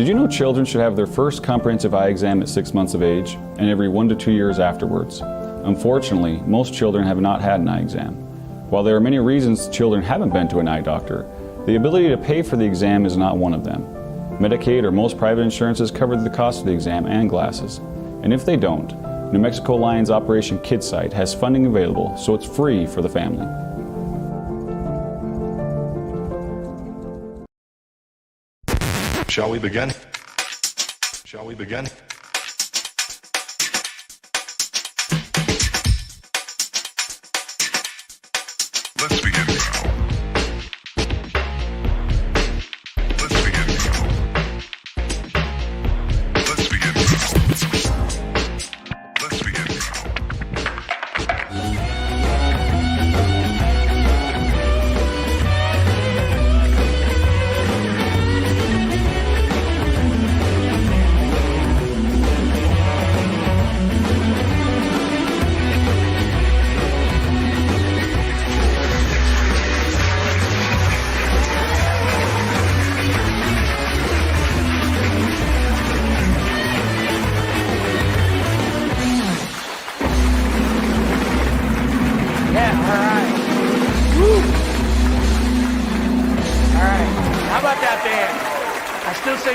Did you know children should have their first comprehensive eye exam at 6 months of age and every 1 to 2 years afterwards? Unfortunately, most children have not had an eye exam. While there are many reasons children haven't been to an eye doctor, the ability to pay for the exam is not one of them. Medicaid or most private insurances cover the cost of the exam and glasses. And if they don't, New Mexico Lion's Operation Kids Site has funding available, so it's free for the family. Shall we begin? Shall we begin? Let's begin now. Let's begin now. Let's begin now. Let's begin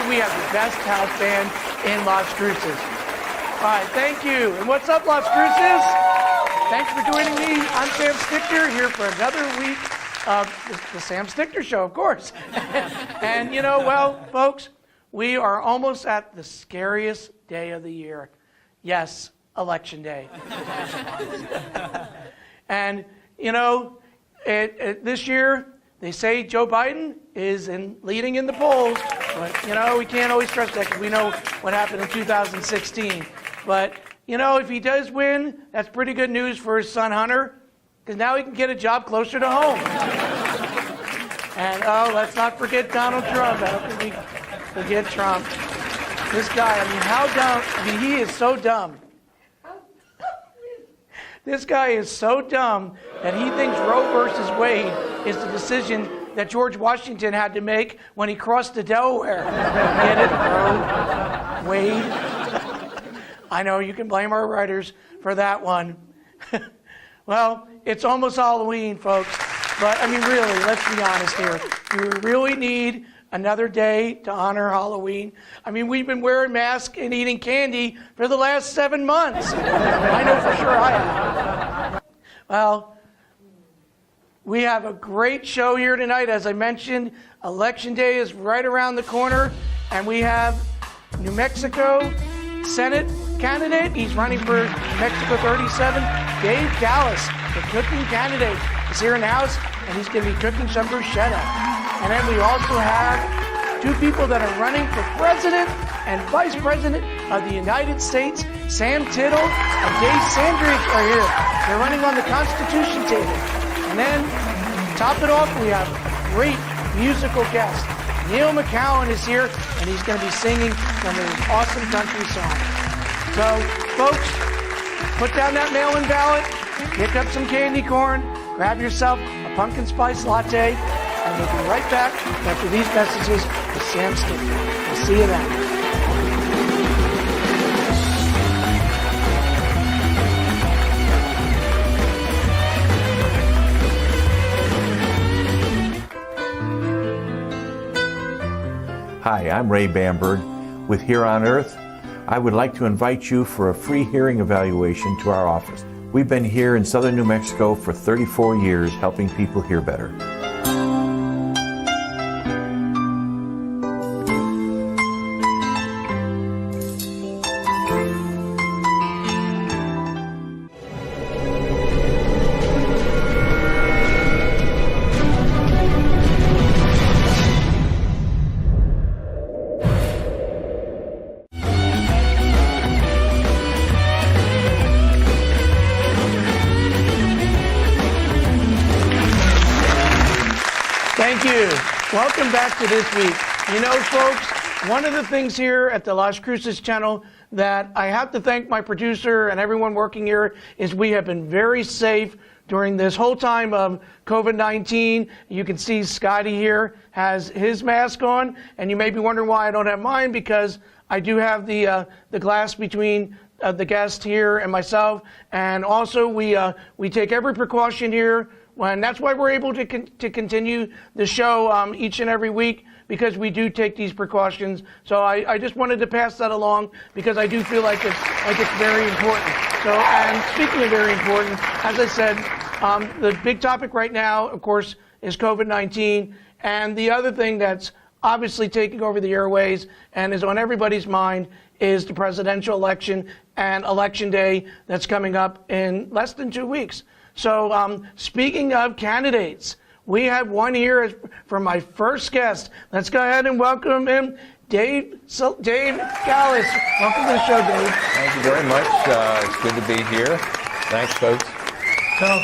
We have the best house band in Las Cruces. All right, thank you. And what's up, Las Cruces? Thanks for joining me. I'm Sam Stichter, here for another week of the Sam Stichter Show, of course. And you know, well, folks, we are almost at the scariest day of the year. Yes, Election Day. And you know, this year, they say Joe Biden is leading in the polls, but, you know, we can't always trust that because we know what happened in 2016. But, you know, if he does win, that's pretty good news for his son Hunter, because now he can get a job closer to home. And, oh, let's not forget Donald Trump. I don't think we forget Trump. This guy, I mean, how dumb, I mean, he is so dumb. This guy is so dumb that he thinks Roe versus Wade is the decision that George Washington had to make when he crossed the Delaware. Get it? Roe, Wade. I know you can blame our writers for that one. Well, it's almost Halloween, folks. But, I mean, really, let's be honest here. Do we really need another day to honor Halloween? I mean, we've been wearing masks and eating candy for the last 7 months. I know for sure I have. Well, we have a great show here tonight. As I mentioned, Election Day is right around the corner, and we have New Mexico Senate candidate. He's running for Mexico 37. Dave Dallas, the cooking candidate, is here in the house, and he's going to be cooking some bruschetta. And then we also have 2 people that are running for president and vice president of the United States. Sam Tittle and Dave Sandridge are here. They're running on the Constitution table. And then, to top it off, we have a great musical guest. Neil McCowan is here, and he's going to be singing some of his awesome country songs. So, folks, put down that mail-in ballot, pick up some candy corn, grab yourself a pumpkin spice latte, and we'll be right back after these messages with Sam Stichter. We'll see you then. Hi, I'm Ray Bamberg with Here on Earth. I would like to invite you for a free hearing evaluation to our office. We've been here in southern New Mexico for 34 years helping people hear better. Thank you. Welcome back to This Week. You know, folks, one of the things here at the Las Cruces channel that I have to thank my producer and everyone working here is we have been very safe during this whole time of COVID-19. You can see Scotty here has his mask on, and you may be wondering why I don't have mine, because I do have the glass between the guest here and myself, and also we take every precaution here, and that's why we're able to continue the show each and every week, because we do take these precautions. So I just wanted to pass that along, because I do feel like it's very important. So, and speaking of very important, as I said, the big topic right now, of course, is COVID-19, and the other thing that's obviously taking over the airways and is on everybody's mind is the presidential election and election day that's coming up in less than 2 weeks. So speaking of candidates, we have one here for my first guest. Let's go ahead and welcome him, Dave Gallus. Welcome to the show, Dave. Thank you very much. It's good to be here. Thanks, folks. So,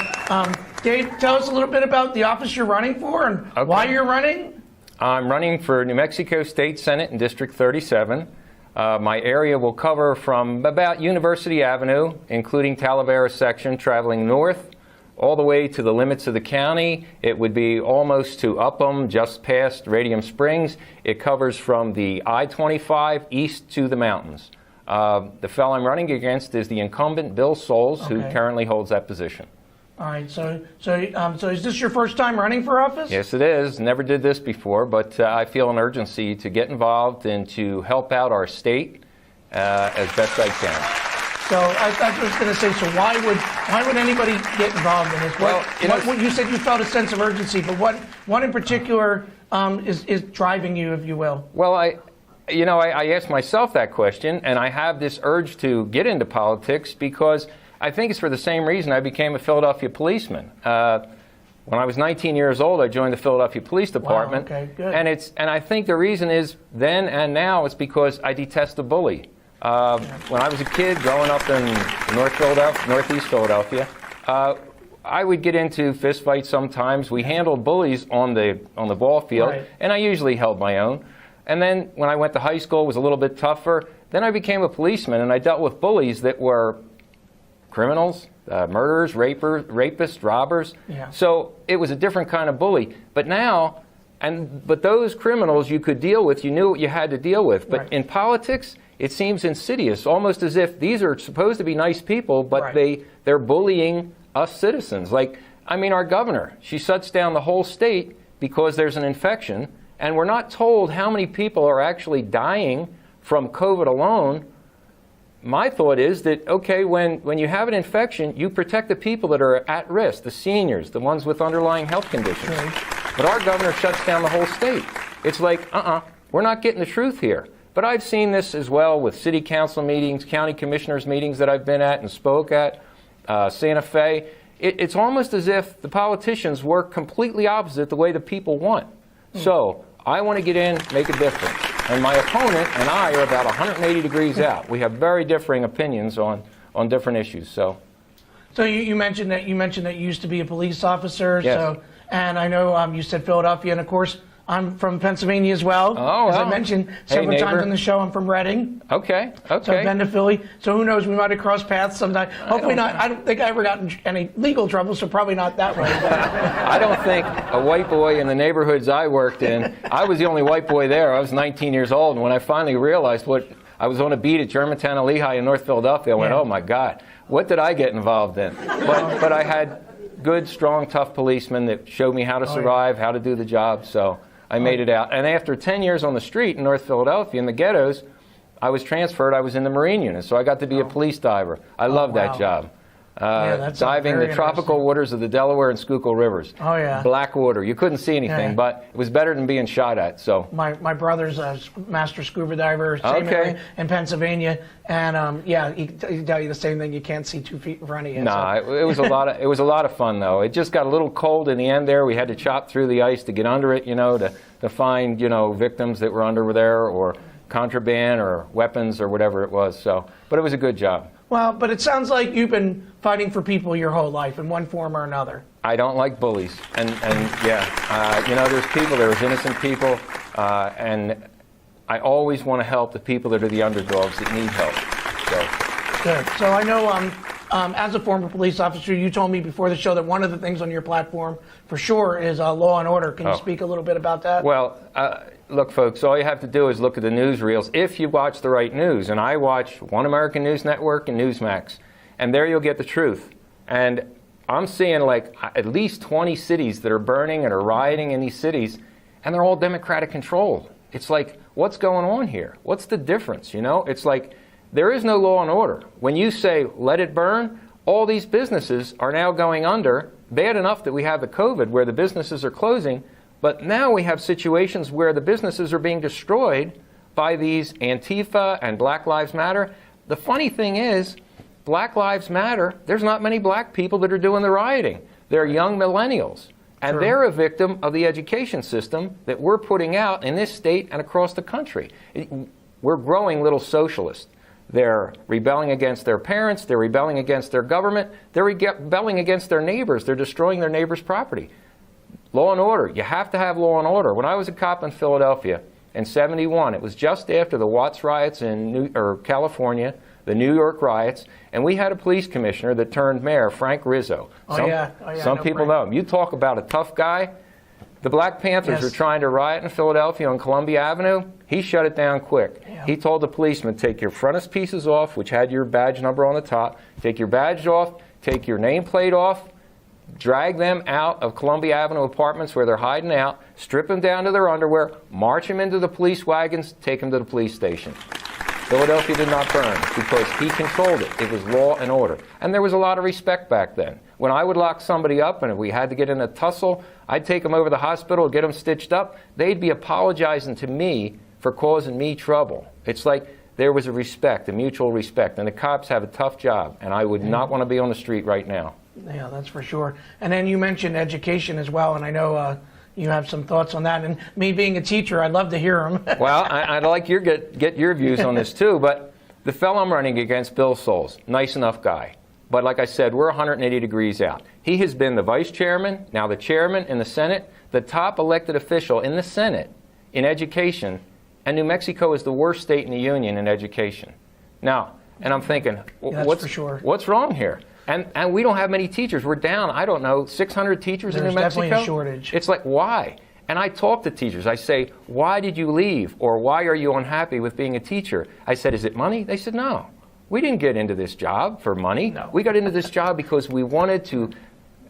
Dave, tell us a little bit about the office you're running for and why you're running. I'm running for New Mexico State Senate in District 37. My area will cover from about University Avenue, including Talavera section, traveling north all the way to the limits of the county. It would be almost to Upham, just past Radium Springs. It covers from the I-25 east to the mountains. The fellow I'm running against is the incumbent Bill Souls, who currently holds that position. All right, so is this your first time running for office? Yes, it is. Never did this before, but I feel an urgency to get involved and to help out our state as best I can. So I was going to say, so why would anybody get involved in this? What you said you felt a sense of urgency, but what in particular is driving you, if you will? Well, I asked myself that question, and I have this urge to get into politics because I think it's for the same reason I became a Philadelphia policeman. When I was 19 years old, I joined the Philadelphia Police Department. Wow, okay, good. And I think the reason is then and now it's because I detest a bully. When I was a kid growing up in Northeast Philadelphia, I would get into fistfights sometimes. We handled bullies on the ball field, and I usually held my own. And then when I went to high school, it was a little bit tougher. Then I became a policeman, and I dealt with bullies that were criminals, murderers, rapists, robbers. Yeah. So it was a different kind of bully. But now, but those criminals you could deal with, you knew what you had to deal with. But in politics, it seems insidious, almost as if these are supposed to be nice people, but they're bullying us citizens. Like, I mean, our governor, she shuts down the whole state because there's an infection, and we're not told how many people are actually dying from COVID alone. My thought is that, okay, when you have an infection, you protect the people that are at risk, the seniors, the ones with underlying health conditions. But our governor shuts down the whole state. It's like, we're not getting the truth here. But I've seen this as well with city council meetings, county commissioners meetings that I've been at and spoke at, Santa Fe. It's almost as if the politicians work completely opposite the way the people want. So I want to get in, make a difference. And my opponent and I are about 180 degrees out. We have very differing opinions on different issues. So you mentioned that you used to be a police officer. Yes. So, and I know you said Philadelphia, and of course I'm from Pennsylvania as well. Oh, as wow. I mentioned several times on the show, I'm from Reading. Okay. So I've been to Philly. So who knows? We might have crossed paths sometime. Hopefully not. I don't think I ever got in any legal trouble, so probably not that way. I don't think a white boy in the neighborhoods I worked in, I was the only white boy there. I was 19 years old, and when I finally realized I was on a beat at Germantown and Lehigh in North Philadelphia, I went, oh my God, what did I get involved in? But I had good, strong, tough policemen that showed me how to survive, how to do the job, so I made it out. And after 10 years on the street in North Philadelphia, in the ghettos, I was transferred. I was in the Marine unit, so I got to be a police diver. I love that job. Diving the tropical waters of the Delaware and Schuylkill rivers. Oh, yeah. Black water. You couldn't see anything, but it was better than being shot at. So my brother's a master scuba diver in Pennsylvania, and he tell you the same thing. You can't see 2 feet in front of you. No, it was a lot of fun though. It just got a little cold in the end there. We had to chop through the ice to get under it, to find victims that were under there or contraband or weapons or whatever it was. So, but it was a good job. Well, but it sounds like you've been fighting for people your whole life in one form or another. I don't like bullies, and there's people, there's innocent people, and I always want to help the people that are the underdogs that need help. So. Good. So I know, as a former police officer, you told me before the show that one of the things on your platform, for sure, is law and order. Can you speak a little bit about that? Well, look, folks, all you have to do is look at the newsreels if you watch the right news. And I watch One American News Network and Newsmax, and there you'll get the truth. And I'm seeing like at least 20 cities that are burning and are rioting in these cities, and they're all Democratic controlled. It's like, what's going on here? What's the difference? You know, it's like there is no law and order. When you say let it burn, all these businesses are now going under. Bad enough that we have the COVID where the businesses are closing, but now we have situations where the businesses are being destroyed by these Antifa and Black Lives Matter. The funny thing is, Black Lives Matter, there's not many black people that are doing the rioting. They're young millennials. And they're a victim of the education system that we're putting out in this state and across the country. We're growing little socialists. They're rebelling against their parents. They're rebelling against their government. They're rebelling against their neighbors. They're destroying their neighbors' property. Law and order. You have to have law and order. When I was a cop in Philadelphia in '71, it was just after the Watts riots in California, the New York riots, and we had a police commissioner that turned mayor, Frank Rizzo. Some people know him. You talk about a tough guy. The Black Panthers were trying to riot in Philadelphia on Columbia Avenue. He shut it down quick. He told the policeman, take your frontispieces off, which had your badge number on the top, take your badge off, take your nameplate off, drag them out of Columbia Avenue apartments where they're hiding out, strip them down to their underwear, march them into the police wagons, take them to the police station. Philadelphia did not burn because he controlled it. It was law and order. And there was a lot of respect back then. When I would lock somebody up and if we had to get in a tussle, I'd take them over to the hospital, get them stitched up. They'd be apologizing to me for causing me trouble. It's like there was a respect, a mutual respect. And the cops have a tough job, and I would not want to be on the street right now. Yeah, that's for sure. And then you mentioned education as well, and I know you have some thoughts on that. And me being a teacher, I'd love to hear them. Well, I'd like you to get your views on this too, but the fellow I'm running against, Bill Souls, nice enough guy. But like I said, we're 180 degrees out. He has been the vice chairman, now the chairman in the Senate, the top elected official in the Senate in education, and New Mexico is the worst state in the union in education. Now, and I'm thinking, what's wrong here? And we don't have many teachers. We're down, I don't know, 600 teachers in New Mexico? There's definitely a shortage. It's like, why? And I talk to teachers. I say, why did you leave? Or why are you unhappy with being a teacher? I said, is it money? They said, no. We didn't get into this job for money. No. We got into this job because we wanted to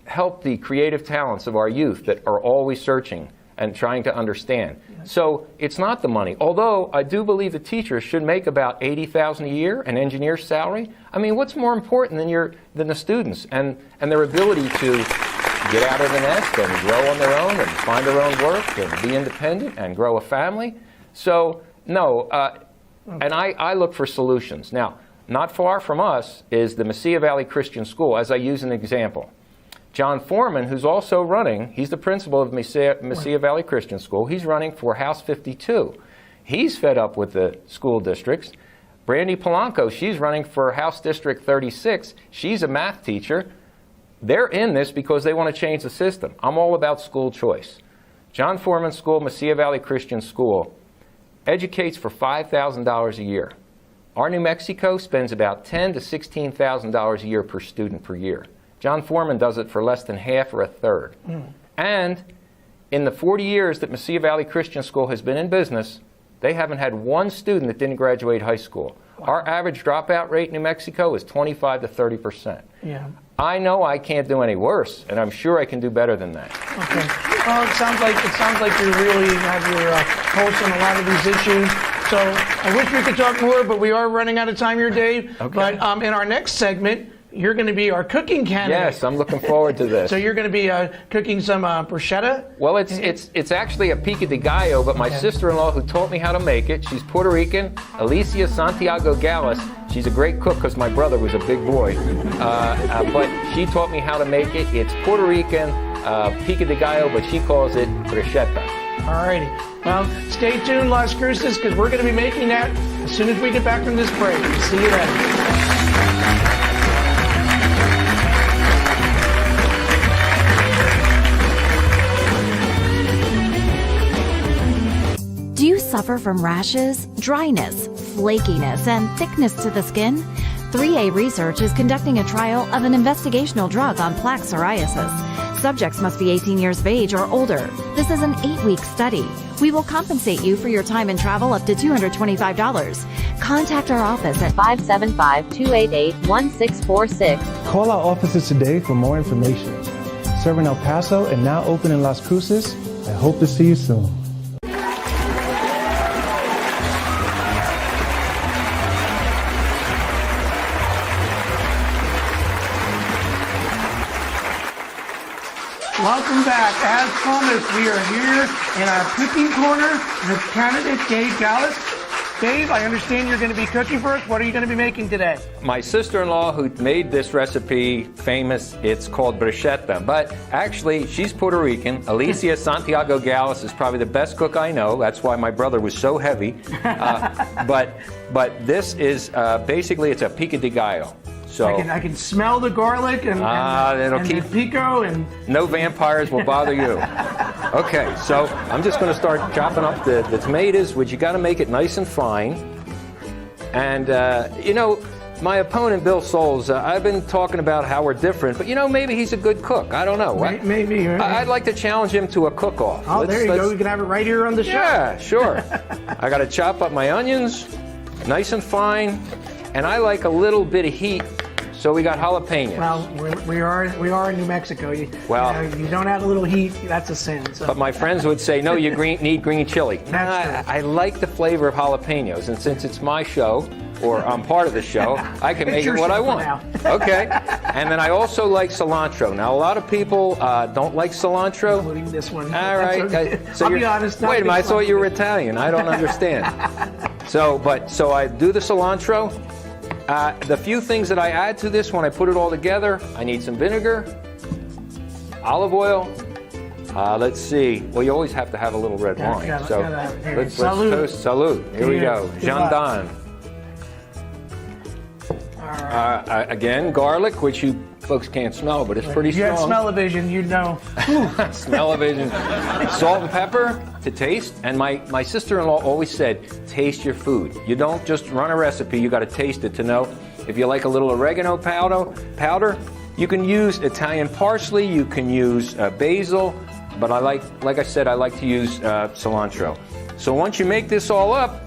help the creative talents of our youth that are always searching and trying to understand. So it's not the money. Although I do believe the teachers should make about $80,000 a year, an engineer's salary. I mean, what's more important than the students and their ability to get out of the nest and grow on their own and find their own work and be independent and grow a family? So no, and I look for solutions. Now, not far from us is the Mesilla Valley Christian School, as I use an example. John Foreman, who's also running, he's the principal of Mesilla Valley Christian School. He's running for House 52. He's fed up with the school districts. Brandy Polanco, she's running for House District 36. She's a math teacher. They're in this because they want to change the system. I'm all about school choice. John Foreman School, Mesilla Valley Christian School, educates for $5,000 a year. Our New Mexico spends about $10,000 to $16,000 a year per student per year. John Foreman does it for less than half or a third. And in the 40 years that Mesilla Valley Christian School has been in business, they haven't had one student that didn't graduate high school. Wow. Our average dropout rate in New Mexico is 25 to 30%. Yeah. I know I can't do any worse, and I'm sure I can do better than that. Okay. Well, it sounds like you really have your pulse on a lot of these issues. So I wish we could talk more, but we are running out of time here, Dave. Okay. But in our next segment, you're going to be our cooking candidate. Yes, I'm looking forward to this. So you're going to be cooking some bruschetta? Well, it's actually a pico de gallo, but my sister-in-law who taught me how to make it, she's Puerto Rican, Alicia Santiago Gallus. She's a great cook because my brother was a big boy. But she taught me how to make it. It's Puerto Rican pico de gallo, but she calls it bruschetta. All righty. Well, stay tuned, Las Cruces, because we're going to be making that as soon as we get back from this break. See you then. Do you suffer from rashes, dryness, flakiness, and thickness to the skin? 3A Research is conducting a trial of an investigational drug on plaque psoriasis. Subjects must be 18 years of age or older. This is an 8-week study. We will compensate you for your time and travel up to $225. Contact our office at 575-288-1646. Call our offices today for more information. Serving El Paso and now open in Las Cruces. I hope to see you soon. Welcome back. As promised, we are here in our cooking corner with candidate Dave Gallis. Dave, I understand you're going to be cooking for us. What are you going to be making today? My sister-in-law who made this recipe famous, it's called bruschetta, but actually she's Puerto Rican. Alicia Santiago Gallis is probably the best cook I know. That's why my brother was so heavy. But this is basically it's a pico de gallo. So I can smell the garlic and the pico and no vampires will bother you. Okay, so I'm just going to start chopping up the tomatoes, which you got to make it nice and fine. And my opponent Bill Souls, I've been talking about how we're different, but maybe he's a good cook. I don't know. Maybe. I'd like to challenge him to a cook-off. Oh, there you go. We can have it right here on the show. Yeah, sure. I got to chop up my onions, nice and fine, and I like a little bit of heat. So we got jalapenos. Well, we are in New Mexico. You don't have a little heat, that's a sin. So. But my friends would say, no, you need green chili. I like the flavor of jalapenos, and since it's my show, or I'm part of the show, I can make it what I want. Okay. And then I also like cilantro. Now, a lot of people don't like cilantro. Including this one. All right. Okay. So I'll be honest. Wait a minute, I thought you were Italian. I don't understand. So I do the cilantro. The few things that I add to this when I put it all together, I need some vinegar, olive oil. Let's see. Well, you always have to have a little red wine. Let's toast. Salute. Here we go. Gendarme. Again, garlic, which you folks can't smell, but it's pretty strong. You had smell-o-vision, you'd know. Smell-o-vision. Salt and pepper to taste. And my sister-in-law always said, taste your food. You don't just run a recipe, you got to taste it to know. If you like a little oregano powder, you can use Italian parsley, you can use basil, but like I said, I like to use cilantro. So once you make this all up,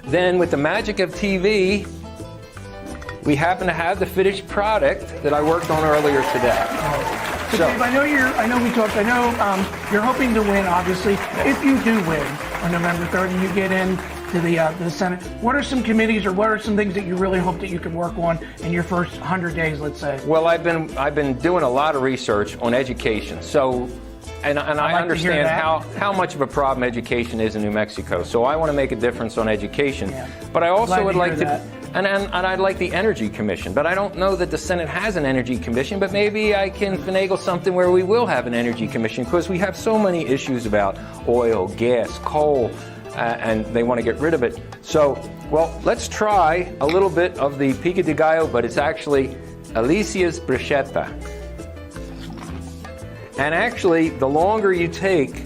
then with the magic of TV, we happen to have the finished product that I worked on earlier today. So Dave, I know you're hoping to win, obviously. If you do win on November 3rd and you get into the Senate, what are some committees or what are some things that you really hope that you can work on in your first 100 days, let's say? Well, I've been doing a lot of research on education. So and I understand how much of a problem education is in New Mexico. So I want to make a difference on education. Yeah. But I also would like to and I'd like the Energy Commission, but I don't know that the Senate has an Energy Commission, but maybe I can finagle something where we will have an Energy Commission, because we have so many issues about oil, gas, coal, and they want to get rid of it. So, well, let's try a little bit of the pico de gallo, but it's actually Alicia's bruschetta. And actually, the longer you take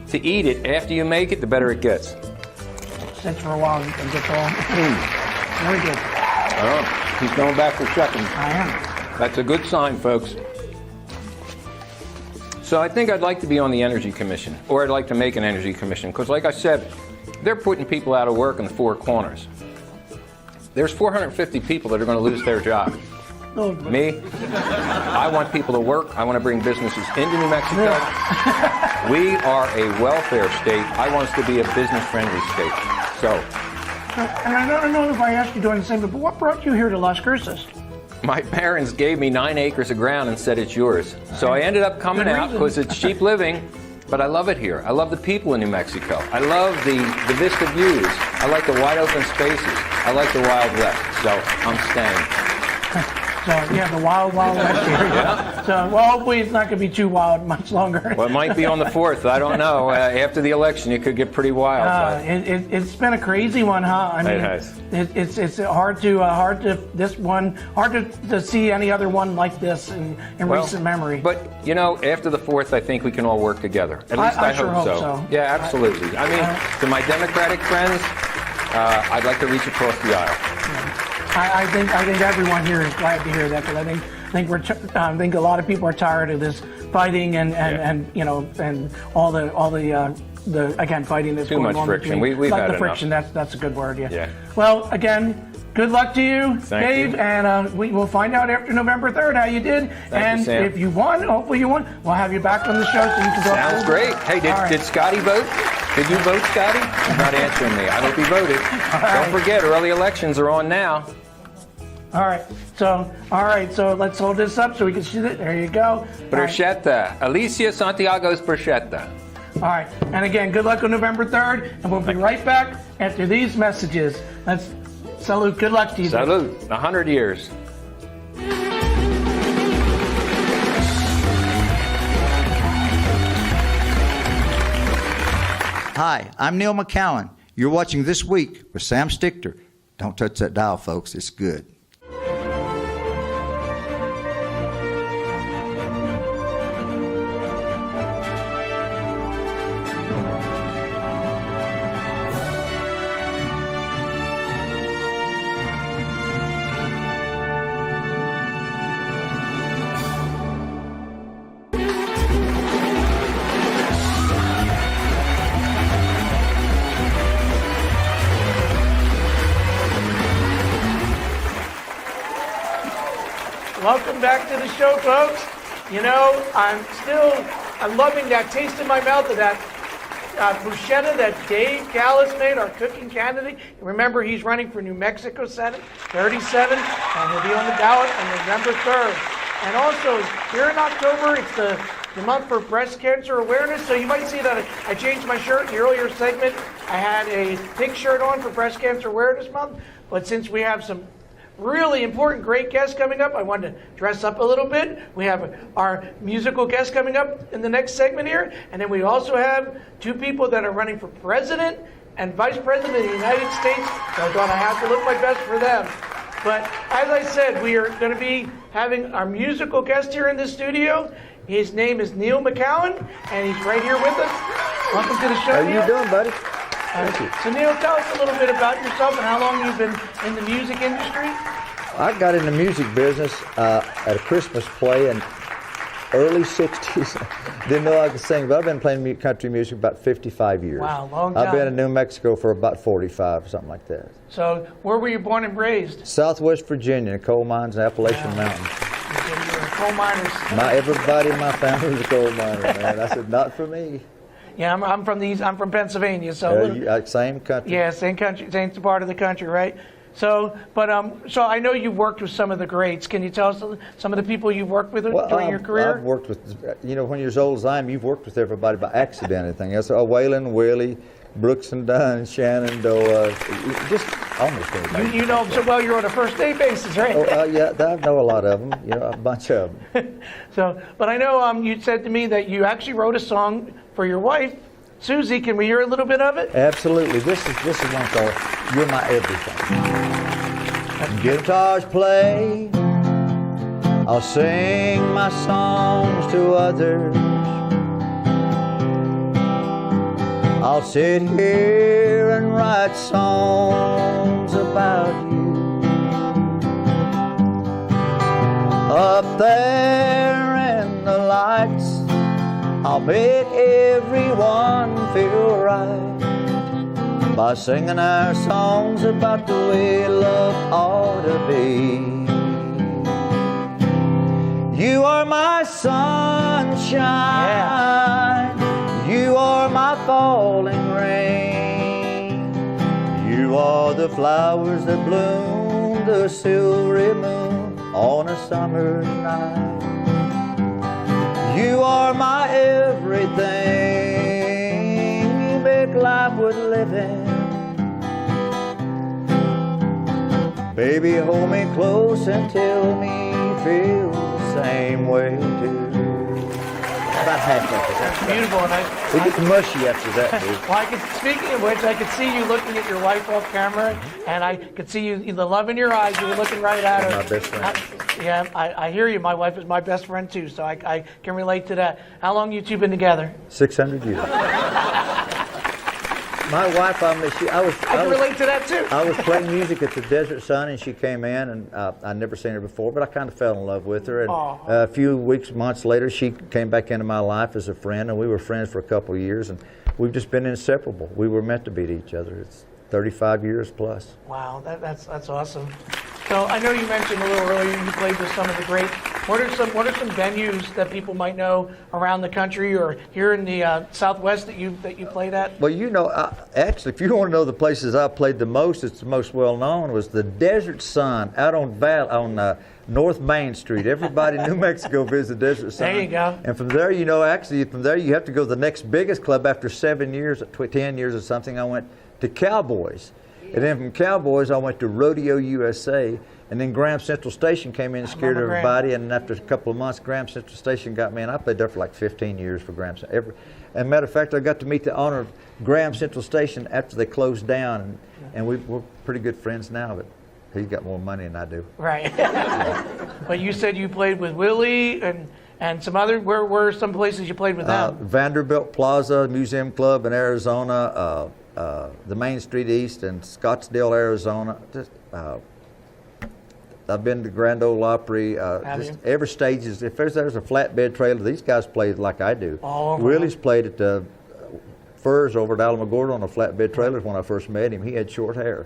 to eat it after you make it, the better it gets. Sits for a while and gets all... Very good. Oh, he's going back for seconds. I am. That's a good sign, folks. So I think I'd like to be on the Energy Commission, or I'd like to make an Energy Commission, because like I said, they're putting people out of work in the four corners. There's 450 people that are going to lose their job. Oh, Me, I want people to work. I want to bring businesses into New Mexico. Yeah. We are a welfare state. I want us to be a business-friendly state. So. And I don't know if I asked you during the same, but what brought you here to Las Cruces? My parents gave me 9 acres of ground and said it's yours. So I ended up coming out because it's cheap living, but I love it here. I love the people in New Mexico. I love the vista views. I like the wide open spaces. I like the Wild West, so I'm staying. So, yeah, the wild west here. Yeah. So, well, hopefully it's not going to be too wild much longer. Well, it might be on the 4th. I don't know. After the election, it could get pretty wild. It's been a crazy one, huh? I mean, it has. It's hard to see any other one like this in recent memory. But, after the 4th, I think we can all work together. At least I sure hope so. so. Yeah, absolutely. I mean, to my Democratic friends, I'd like to reach across the aisle. I think everyone here is glad to hear that, because I think a lot of people are tired of this fighting and you know, and all the again, fighting that's Too going much on friction. between, We've like had the friction. enough. That's a good word. Yeah. Yeah. Well, again, good luck to you, Thank Dave, you. and we will find out after November 3rd how you did. Thank you, Sam. If you won, hopefully you won, we'll have you back on the show so you can talk. Sounds great. Hey, All right. did Scotty vote? Did you vote, Scotty? He's not answering me. I hope he voted. Don't forget, early elections are on now. All right. So let's hold this up so we can see it. There you go. All right. Bruschetta. Alicia Santiago's bruschetta. All right. And again, good luck on November 3rd, and we'll be right back after these messages. Let's salute. Good luck to you. Salute. 100 years. Hi, I'm Neil McCowan. You're watching This Week with Sam Stichter. Don't touch that dial, folks. It's good. Welcome back to the show, folks. You know, I'm loving that taste in my mouth of that bruschetta that Dave Callis made, our cooking candidate. Remember, he's running for New Mexico Senate 37, and he'll be on the ballot on November 3rd. And also, here in October, it's the month for breast cancer awareness, so you might see that I changed my shirt. In the earlier segment, I had a pink shirt on for Breast Cancer Awareness Month, but since we have some really important, great guests coming up, I wanted to dress up a little bit. We have our musical guests coming up in the next segment here, and then we also have two people that are running for president and vice president of the United States, so I thought I had to look my best for them. But as I said, we are going to be having our musical guest here in the studio. His name is Neil McCowan, and he's right here with us. Welcome to the show, How Neil. you doing, buddy? Thank you. So Neil, tell us a little bit about yourself and how long you've been in the music industry. I got in the music business at a Christmas play in early 60s. Didn't know I could sing, but I've been playing country music about 55 years. Wow, long I've been time. in New Mexico for about 45, something like that. So where were you born and raised? Southwest Virginia, coal mines and Appalachian Mountains. You were a coal miners. Everybody in my family was a coal miner, man. I said, not for me. Yeah, I'm from Pennsylvania, so Same country. yeah, same country, same part of the country, right? So, but so I know you've worked with some of the greats. Can you tell us some of the people you've worked with during your career? I've worked with, when you're as old as I am, you've worked with everybody by accident. Anything else? Waylon, Willie, Brooks and Dunn, Shenandoah, just almost anybody. You know them so well. You're on a first day basis, right? Yeah, I know a lot of them. A bunch of them. So, but I know you said to me that you actually wrote a song for your wife, Susie. Can we hear a little bit of it? Absolutely. This is one called "You're My Everything." Guitars play, I'll sing my songs to others. I'll sit here and write songs about you. Up there in the lights, I'll make everyone feel right by singing our songs about the way love ought to be. You are my sunshine, you are my falling rain, you are the flowers that bloom the silvery moon on a summer night. You are my everything, you make life worth living. Baby, hold me close and tell me you feel the same way too. About half of it. That's beautiful, and It gets mushy after that, dude. well, speaking of which, I could see you looking at your wife off camera, and I could see you, the love in your eyes. You were looking right at her. My best friend. Yeah, I hear you. My wife is my best friend too, so I can relate to that. How long you two been together? 600 years. My wife, I can relate to that too. I was playing music at the Desert Sun, and she came in, and I'd never seen her before, but I kind of fell in love with her. And a few months later, she came back into my life as a friend, and we were friends for a couple of years, and we've just been inseparable. We were meant to be to each other. It's 35 years plus. Wow, that's awesome. So I know you mentioned a little earlier you played with some of the great. What are some venues that people might know around the country or here in the Southwest that you played at? Well, you know, actually, if you want to know the places I played the most, it's the most well known was the Desert Sun out on North Main Street. Everybody in New Mexico visits the Desert Sun. There you go. And from there, you know, actually from there you have to go to the next biggest club. After 7 years, 10 years or something, I went to Cowboys. And then from Cowboys, I went to Rodeo USA. And then Graham Central Station came in and scared everybody. And after a couple of months, Graham Central Station got me, and I played there for like 15 years for Graham Central. As a matter of fact, I got to meet the owner of Graham Central Station after they closed down. And we're pretty good friends now, but he's got more money than I do. Right. But you said you played with Willie and some other, where were some places you played with them? Vanderbilt Plaza Museum Club in Arizona, the Main Street East in Scottsdale, Arizona. I've been to Grand Ole Opry. Just every stage is. If there's a flatbed trailer, these guys play like I do. Willie's played at the Furs over at Alamogordo on a flatbed trailer when I first met him. He had short hair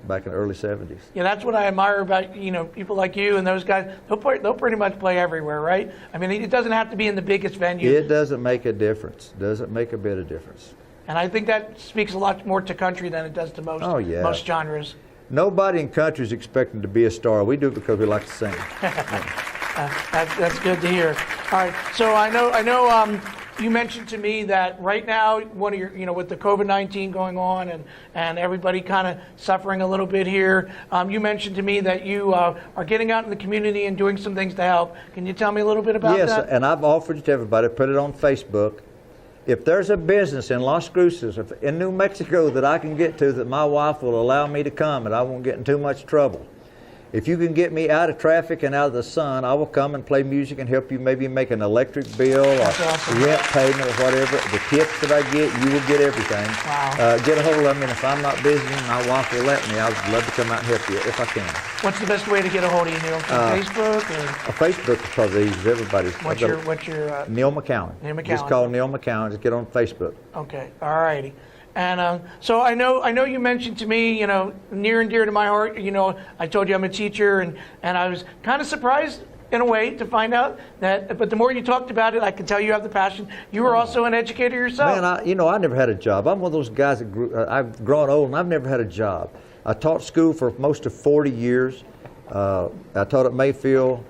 back in the early 70s. Yeah, that's what I admire about people like you and those guys. They'll pretty much play everywhere, right? I mean, it doesn't have to be in the biggest venue. It doesn't make a difference. Doesn't make a bit of difference. And I think that speaks a lot more to country than it does to most genres. Nobody in country is expecting to be a star. We do it because we like to sing. That's good to hear. All right, so I know. You mentioned to me that right now, one of your, with the COVID-19 going on and everybody kind of suffering a little bit here, you mentioned to me that you are getting out in the community and doing some things to help. Can you tell me a little bit about that? Yes, and I've offered it to everybody. Put it on Facebook. If there's a business in Las Cruces, in New Mexico, that I can get to, that my wife will allow me to come and I won't get in too much trouble. If you can get me out of traffic and out of the sun, I will come and play music and help you maybe make an electric bill or rent payment or whatever. The tips that I get, you will get everything. Wow. Get a hold of me, and if I'm not busy, my wife will let me. I would love to come out and help you if I can. What's the best way to get a hold of you, Neil? Facebook? Or? Facebook is probably the easiest. Everybody's. What's your Neil McCowan. Neil McCowan. Just call Neil McCowan. Just get on Facebook. Okay. All righty. And so I know you mentioned to me, near and dear to my heart, I told you I'm a teacher, and I was kind of surprised in a way to find out that, but the more you talked about it, I can tell you have the passion. You were also an educator yourself. Man, I never had a job. I'm one of those guys that I've grown old, and I've never had a job. I taught school for most of 40 years. I taught at Mayfield,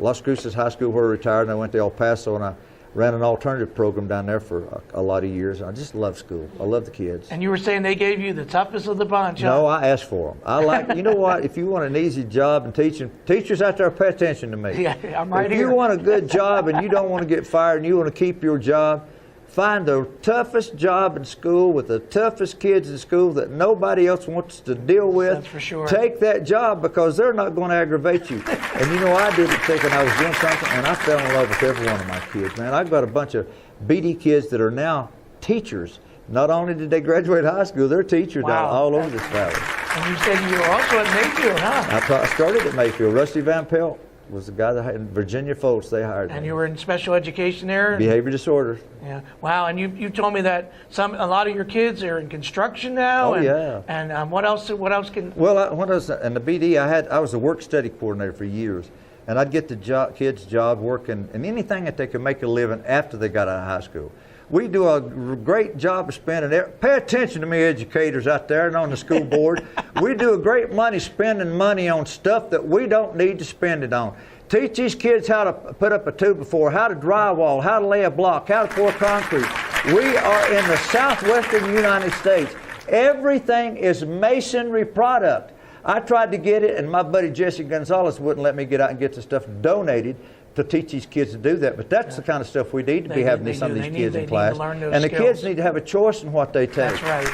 Las Cruces High School, where I retired, and I went to El Paso, and I ran an alternative program down there for a lot of years. I just love school. I love the kids. And you were saying they gave you the toughest of the bunch, No, I asked for them. I like, you know what, if you want an easy job in teaching, teachers out there, pay attention to me. Yeah, I'm right here. If you want a good job and you don't want to get fired and you want to keep your job, find the toughest job in school with the toughest kids in school that nobody else wants to deal with. That's for sure. Take that job because they're not going to aggravate you. And I did it thinking I was doing something, and I fell in love with every one of my kids. Man, I've got a bunch of BD kids that are now teachers. Not only did they graduate high school, they're teachers all over this valley. And you said you were also at Mayfield, huh? I started at Mayfield. Rusty Van Pelt was the guy that had Virginia folks. They hired me. And you were in special education there? Behavior disorders. Yeah. Wow. And you told me that a lot of your kids are in construction now. Oh, yeah. And what else can? Well, when I was in the BD, I was a work study coordinator for years, and I'd get the kids job working and anything that they could make a living after they got out of high school. We do a great job of spending. Pay attention to me, educators out there and on the school board. We do a great spending money on stuff that we don't need to spend it on. Teach these kids how to put up a 2x4, how to drywall, how to lay a block, how to pour concrete. We are in the southwestern United States. Everything is masonry product. I tried to get it, and my buddy Jesse Gonzalez wouldn't let me get out and get the stuff donated to teach these kids to do that. But that's the kind of stuff we need to be having some of these kids in class. And the kids need to have a choice in what they take. That's right.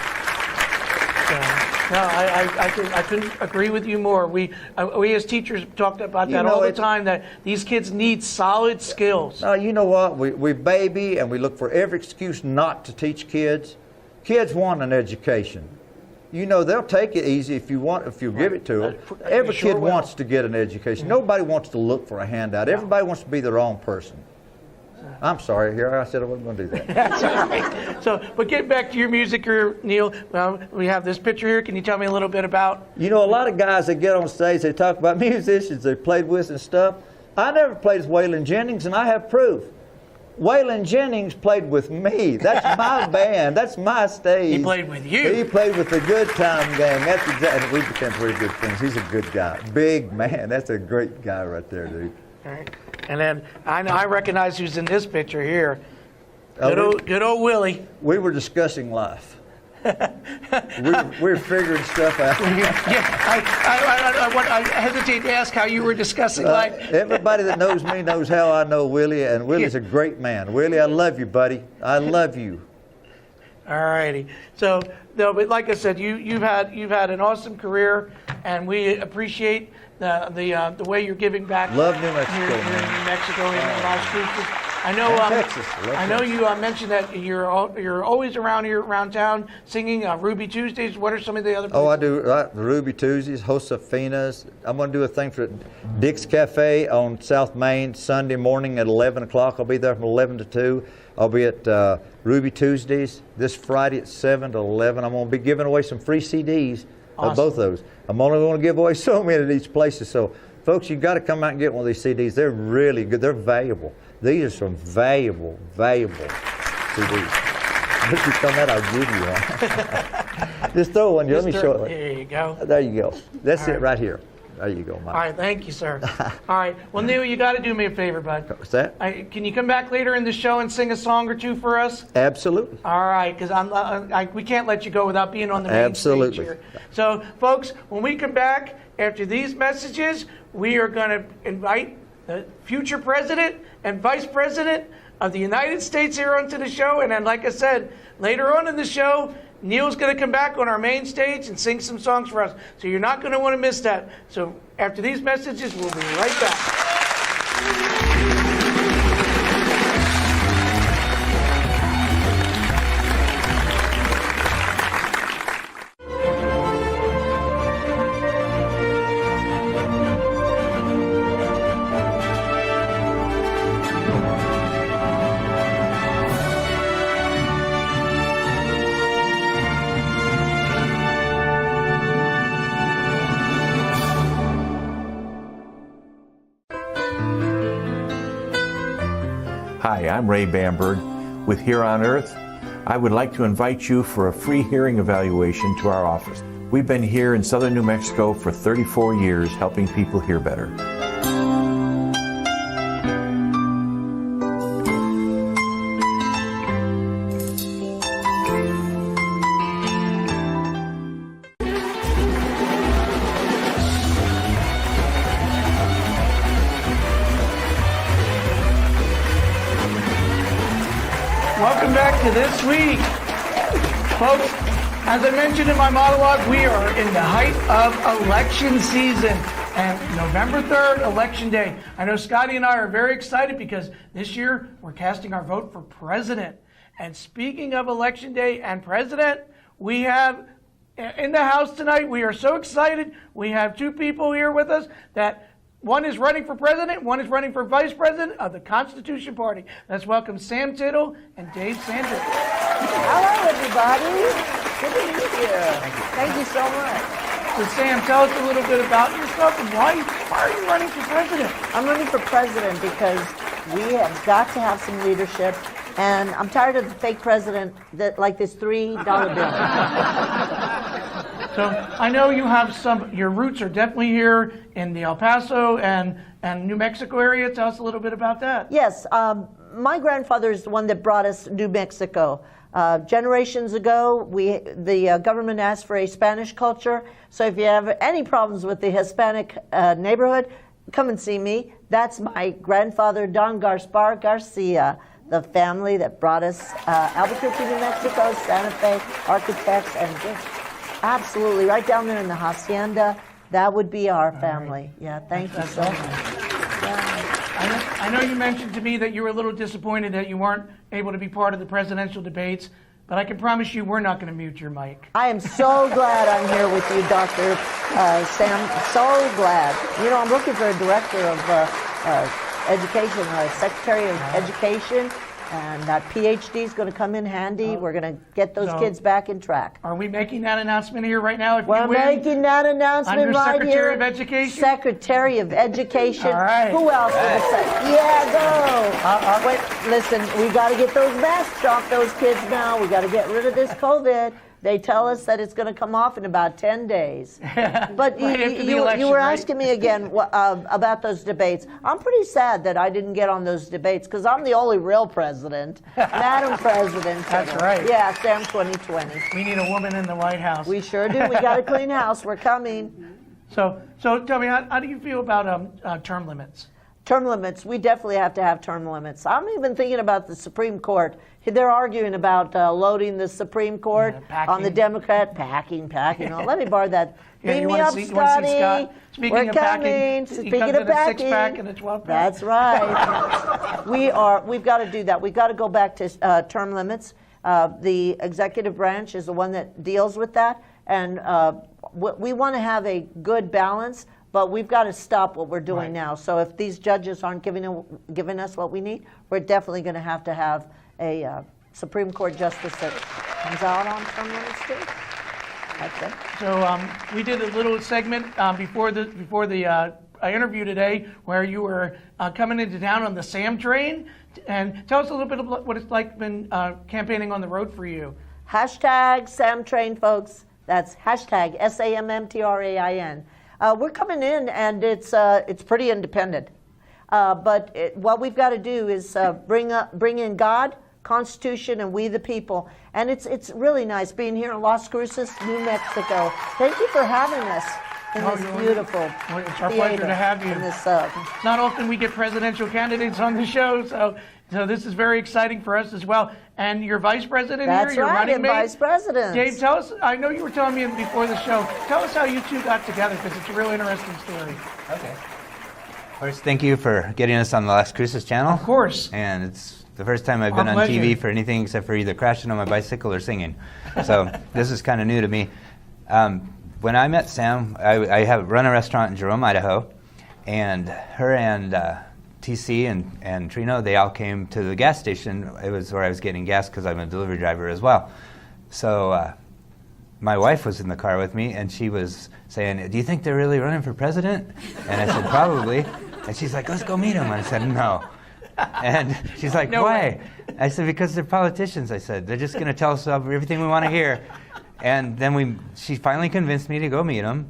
No, I couldn't agree with you more. We as teachers talked about that all the time, that these kids need solid skills. No, you know what? We baby and we look for every excuse not to teach kids. Kids want an education. You know, they'll take it easy if you give it to them. Every kid wants to get an education. Nobody wants to look for a handout. Everybody wants to be their own person. I'm sorry, here I said I wasn't going to do that. That's all right. So, but getting back to your music career, Neil, well, we have this picture here. Can you tell me a little bit about? You know, a lot of guys that get on stage, they talk about musicians they played with and stuff. I never played with Waylon Jennings, and I have proof. Waylon Jennings played with me. That's my band. That's my stage. He played with you. He played with the Good Time Gang. That's exactly. We became pretty good friends. He's a good guy. Big man. That's a great guy right there, dude. All right. And then I recognize who's in this picture here. Oh, Good old Willie. We were discussing life. we were figuring stuff out. I hesitate to ask how you were discussing life. Everybody that knows me knows how I know Willie, and Willie's a great man. Willie, I love you, buddy. I love you. All righty. So, no, but like I said, you've had an awesome career, and we appreciate the way you're giving back. Love New Mexico, here in man. New Mexico and Las Cruces. I know. Texas. I know you mentioned that you're always around town singing Ruby Tuesdays. What are some of the other? Oh, I do the Ruby Tuesdays, Josephina's. I'm going to do a thing for Dick's Cafe on South Main Sunday morning at 11 o'clock. I'll be there from 11 to 2. I'll be at Ruby Tuesdays this Friday at 7 to 11. I'm going to be giving away some free CDs of both those. I'm only going to give away so many at each place. So, folks, you've got to come out and get one of these CDs. They're really good. They're valuable. These are some valuable CDs. If you come out, I'll give you one. Just throw one. Let me show it. There you go. There you go. That's it right here. There you go, Mike. All right, thank you, sir. All right. Well, Neil, you got to do me a favor, bud. What's that? Can you come back later in the show and sing a song or two for us? Absolutely. All right, because we can't let you go without being on the main stage here. So, folks, when we come back after these messages, we are going to invite the future president and vice president of the United States here onto the show. And then, like I said, later on in the show, Neil's going to come back on our main stage and sing some songs for us. So you're not going to want to miss that. So after these messages, we'll be right back. Hi, I'm Ray Bamberg with Here on Earth. I would like to invite you for a free hearing evaluation to our office. We've been here in southern New Mexico for 34 years helping people hear better. Welcome back to This Week. Folks, as I mentioned in my monologue, we are in the height of election season. And November 3rd, Election Day. I know Scotty and I are very excited because this year we're casting our vote for president. And speaking of Election Day and president, we have in the house tonight, we are so excited. We have two people here with us that one is running for president, one is running for vice president of the Constitution Party. Let's welcome Sam Tittle and Dave Sanders. Hello, everybody. Good to meet you. Thank you so much. So, Sam, tell us a little bit about yourself and why are you running for president? I'm running for president because we have got to have some leadership, and I'm tired of the fake president that like this $3 bill. So I know you have your roots are definitely here in the El Paso and New Mexico area. Tell us a little bit about that. Yes, my grandfather is the one that brought us to New Mexico. Generations ago, the government asked for a Spanish culture. So if you have any problems with the Hispanic neighborhood, come and see me. That's my grandfather, Don Gaspar Garcia, the family that brought us Albuquerque, New Mexico, Santa Fe, architects, and just absolutely right down there in the hacienda. That would be our family. Yeah, thank you so much. Yeah. I know you mentioned to me that you were a little disappointed that you weren't able to be part of the presidential debates. but I can promise you we're not going to mute your mic. I am so glad I'm here with you, Dr. Sam. So glad. You know, I'm looking for a director of education, a secretary of education, and that PhD is going to come in handy. We're going to get those kids back in track. Are we making that announcement here right now? If We're you win, making that announcement under right Secretary here. of Education? Secretary of Education. All right. Who else would say? Yeah, go. Wait, listen, we got to get those masks off those kids now. We got to get rid of this COVID. They tell us that it's going to come off in about 10 days. But Right after the you election, were right? asking me again about those debates. I'm pretty sad that I didn't get on those debates because I'm the only real president, Madam President. That's right. Yeah, Sam 2020. We need a woman in the White House. We sure do. We got a clean house. We're coming. So tell me, how do you feel about term limits? Term limits, we definitely have to have term limits. I'm even thinking about the Supreme Court. They're arguing about loading the Supreme Court on the Democrat, packing. Oh, let me borrow that. Yeah, Beam me up, Scotty. Speaking We're of coming. packing, he Speaking comes of in a packing. 6-pack and a 12-pack. That's right. We've got to do that. We've got to go back to term limits. The executive branch is the one that deals with that. And we want to have a good balance. But we've got to stop what we're doing now. So if these judges aren't giving us what we need, we're definitely going to have a Supreme Court justice that comes out on term limits too. That's it. So we did a little segment before the interview today where you were coming into town on the Sam train. And tell us a little bit about what it's like been campaigning on the road for you. Hashtag Sam Train, folks. That's hashtag SAMMTRAIN. We're coming in, and it's pretty independent. But what we've got to do is bring in God, Constitution, and we the people. And it's really nice being here in Las Cruces, New Mexico. Thank you for having us in this beautiful It's our pleasure to have you. in this, It's not often we get presidential candidates on the show, so this is very exciting for us as well. And your vice president That's here, your right, running and mate. vice president. Dave, tell us, I know you were telling me before the show, tell us how you two got together, because it's a real interesting story. Okay. First, thank you for getting us on the Las Cruces channel. Of course. And it's the first time I've Our been on pleasure. TV for anything except for either crashing on my bicycle or singing. So this is kind of new to me. When I met Sam, I have run a restaurant in Jerome, Idaho, and her and TC and Trino, they all came to the gas station. It was where I was getting gas because I'm a delivery driver as well. So my wife was in the car with me, and she was saying, "Do you think they're really running for president?" And I said, "Probably." And she's like, "Let's go meet them." And I said, "No." And she's like, No "Why?" way. I said, "Because they're politicians." I said, "They're just going to tell us everything we want to hear." And then she finally convinced me to go meet them.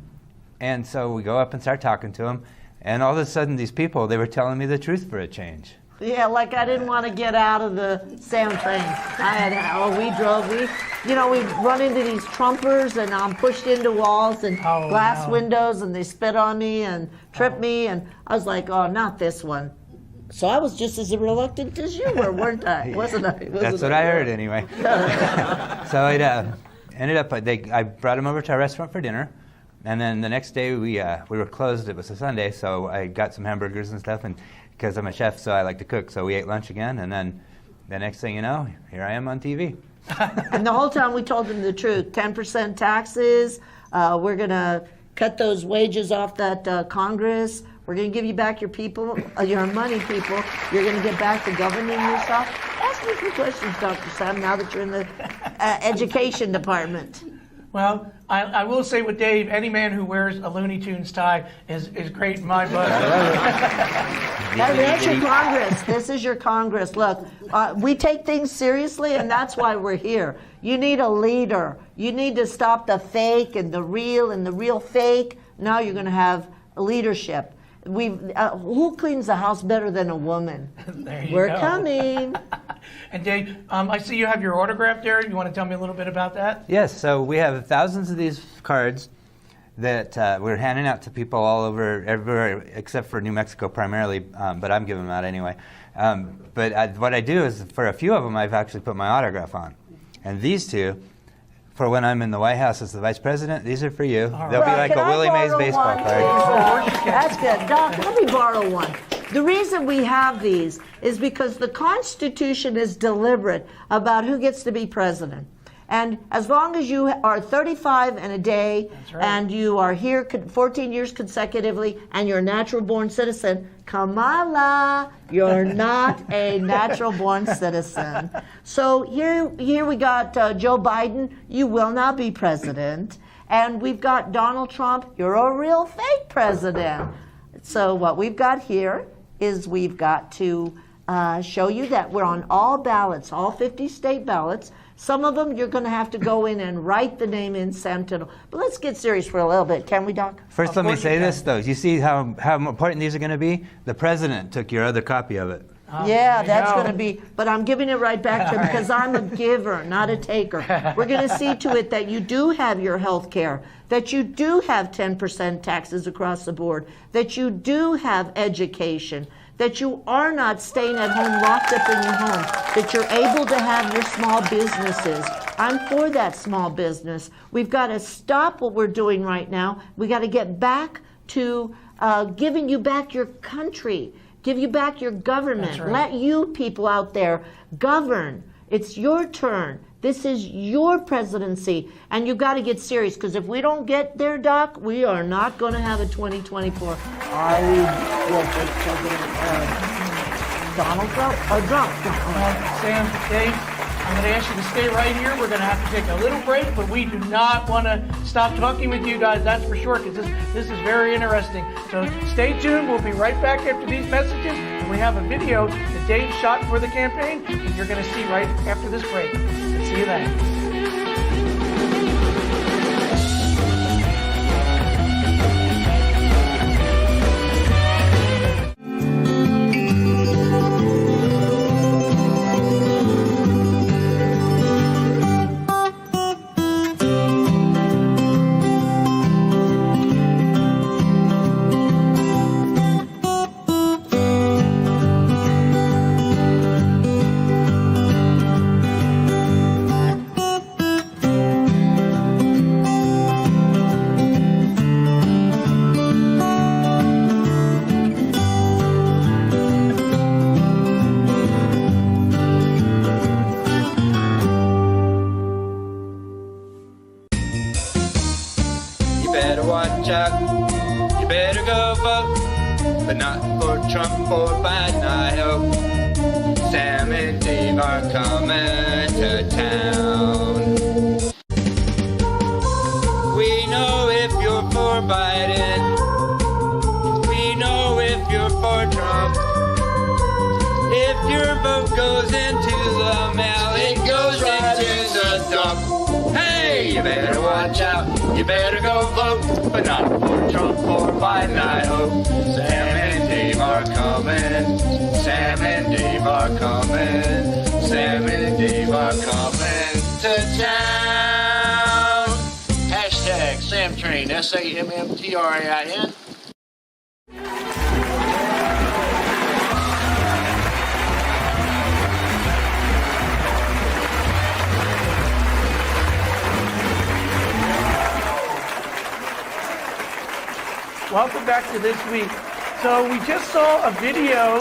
And so we go up and start talking to them. And all of a sudden, these people, they were telling me the truth for a change. Yeah, like I didn't want to get out of the Sam train. We run into these Trumpers, and I'm pushed into walls and glass windows, and they spit on me and trip me, and I was like, oh, not this one. So I was just as reluctant as you were, weren't I? Wasn't I? That's what I heard anyway. So it ended up, I brought them over to our restaurant for dinner. And then the next day we were closed. It was a Sunday, so I got some hamburgers and stuff. And because I'm a chef, so I like to cook. So we ate lunch again. And then the next thing you know, here I am on TV. And the whole time we told them the truth. 10% taxes. We're going to cut those wages off that Congress. We're going to give you back your people, your money, people. You're going to get back to governing yourself. Ask me some questions, Dr. Sam, now that you're in the education department. Well, I will say with Dave, any man who wears a Looney Tunes tie is great in my book. That's your Congress. This is your Congress. Look, we take things seriously, and that's why we're here. You need a leader. You need to stop the fake and the real fake. Now you're going to have leadership. Who cleans the house better than a woman? We're coming. And Dave, I see you have your autograph there. You want to tell me a little bit about that? Yes, so we have thousands of these cards that we're handing out to people all over, everywhere except for New Mexico primarily, but I'm giving them out anyway. But what I do is, for a few of them, I've actually put my autograph on. And these two, for when I'm in the White House as the Vice President, these are for you. They'll be like a Willie Mays baseball card. That's good. Doc, let me borrow one. The reason we have these is because the Constitution is deliberate about who gets to be president. And as long as you are 35 and a day, and you are here 14 years consecutively, and you're a natural-born citizen, Kamala, you're not a natural-born citizen. So here we got Joe Biden, you will not be president. And we've got Donald Trump, you're a real fake president. So what we've got here is we've got to show you that we're on all ballots, all 50 state ballots. Some of them you're going to have to go in and write the name in, Sam Tindall. But let's get serious for a little bit, can we, Doc? First, let me say this, though. You see how important these are going to be? The president took your other copy of it. Yeah, that's going to be, but I'm giving it right back to him because I'm a giver, not a taker. We're going to see to it that you do have your health care, that you do have 10% taxes across the board, that you do have education, that you are not staying at home locked up in your home, that you're able to have your small businesses. I'm for that small business. We've got to stop what we're doing right now. We got to get back to giving you back your country, give you back your government. Right. Let you people out there govern. It's your turn. This is your presidency, and you've got to get serious, because if we don't get there, Doc, we are not going to have a 2024. I will take President Donald Trump. Sam, Dave, I'm going to ask you to stay right here. We're going to have to take a little break, but we do not want to stop talking with you guys, that's for sure, because this is very interesting. So stay tuned. We'll be right back after these messages. And we have a video that Dave shot for the campaign, and you're going to see right after this break. See you then. watch out. You better go vote, but not for Trump or Biden, I hope. Sam and Dave are coming to town. We know if you're for Biden. We know if you're for Trump. If your vote goes into the mail, it goes right into the dump. Hey, you better watch out. You better go vote, but not for Trump or Biden, I hope. Sam and Dave are coming. Sam and Dave are coming. Sam and Dave are coming to town. Hashtag SamTrain, SAMMTRAIN. Welcome back to This Week. So we just saw a video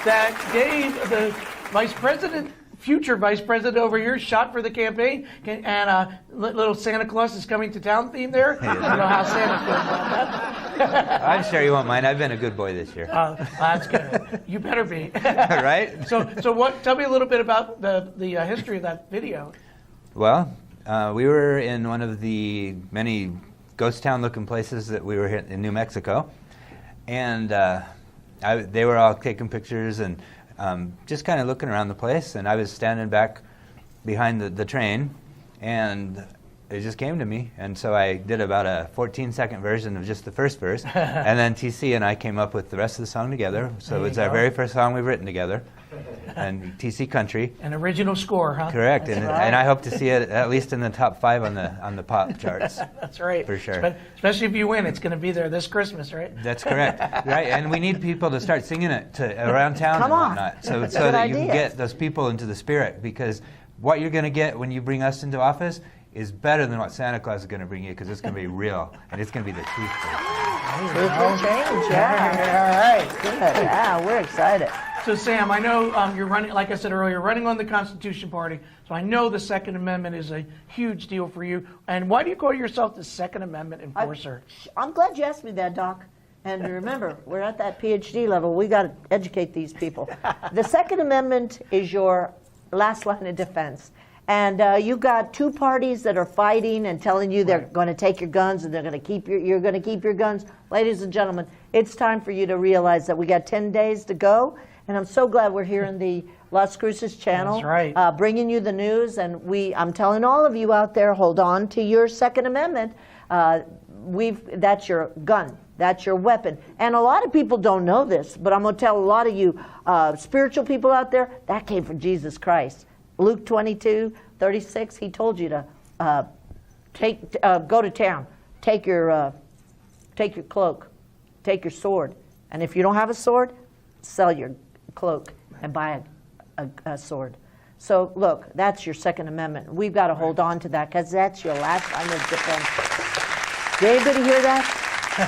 that Dave, the vice president, future vice president over here, shot for the campaign, and little Santa Claus is coming to town theme there. I don't know how Santa feels about that. I'm sure you won't mind. I've been a good boy this year. That's good. You better be. Right? So what? Tell me a little bit about the history of that video. Well, we were in one of the many ghost town looking places that we were in New Mexico, and they were all taking pictures and just kind of looking around the place, and I was standing back behind the train, and it just came to me, and so I did about a 14-second version of just the first verse, and then TC and I came up with the rest of the song together. So it's our very first song we've written together, and TC Country. An original score, huh? Correct, and I hope to see it at least in the top 5 on the pop charts. That's right. For sure. Especially if you win, it's going to be there this Christmas, right? That's correct. Right, and we need people to start singing it around town and whatnot, so that you can get those people into the spirit, because what you're going to get when you bring us into office is better than what Santa Claus is going to bring you, because it's going to be real, and it's going to be the truth. Truth will change, yeah. All right. Good. Yeah, we're excited. So, Sam, I know you're running, like I said earlier, running on the Constitution Party. So I know the Second Amendment is a huge deal for you. And why do you call yourself the Second Amendment enforcer? I'm glad you asked me that, Doc. And remember, we're at that PhD level. We got to educate these people. The Second Amendment is your last line of defense. And you got two parties that are fighting and telling you they're going to take your guns and they're going to keep you're going to keep your guns. Ladies and gentlemen, it's time for you to realize that we got 10 days to go. And I'm so glad we're here in the Las Cruces channel, That's right. Bringing you the news. And I'm telling all of you out there, hold on to your Second Amendment. That's your gun. That's your weapon. And a lot of people don't know this, but I'm going to tell a lot of you spiritual people out there, that came from Jesus Christ. Luke 22:36, he told you to go to town, take your cloak, take your sword. And if you don't have a sword, sell your cloak and buy a sword. So look, that's your Second Amendment. We've got to hold on to that, because that's your last line of defense. Did anybody hear that?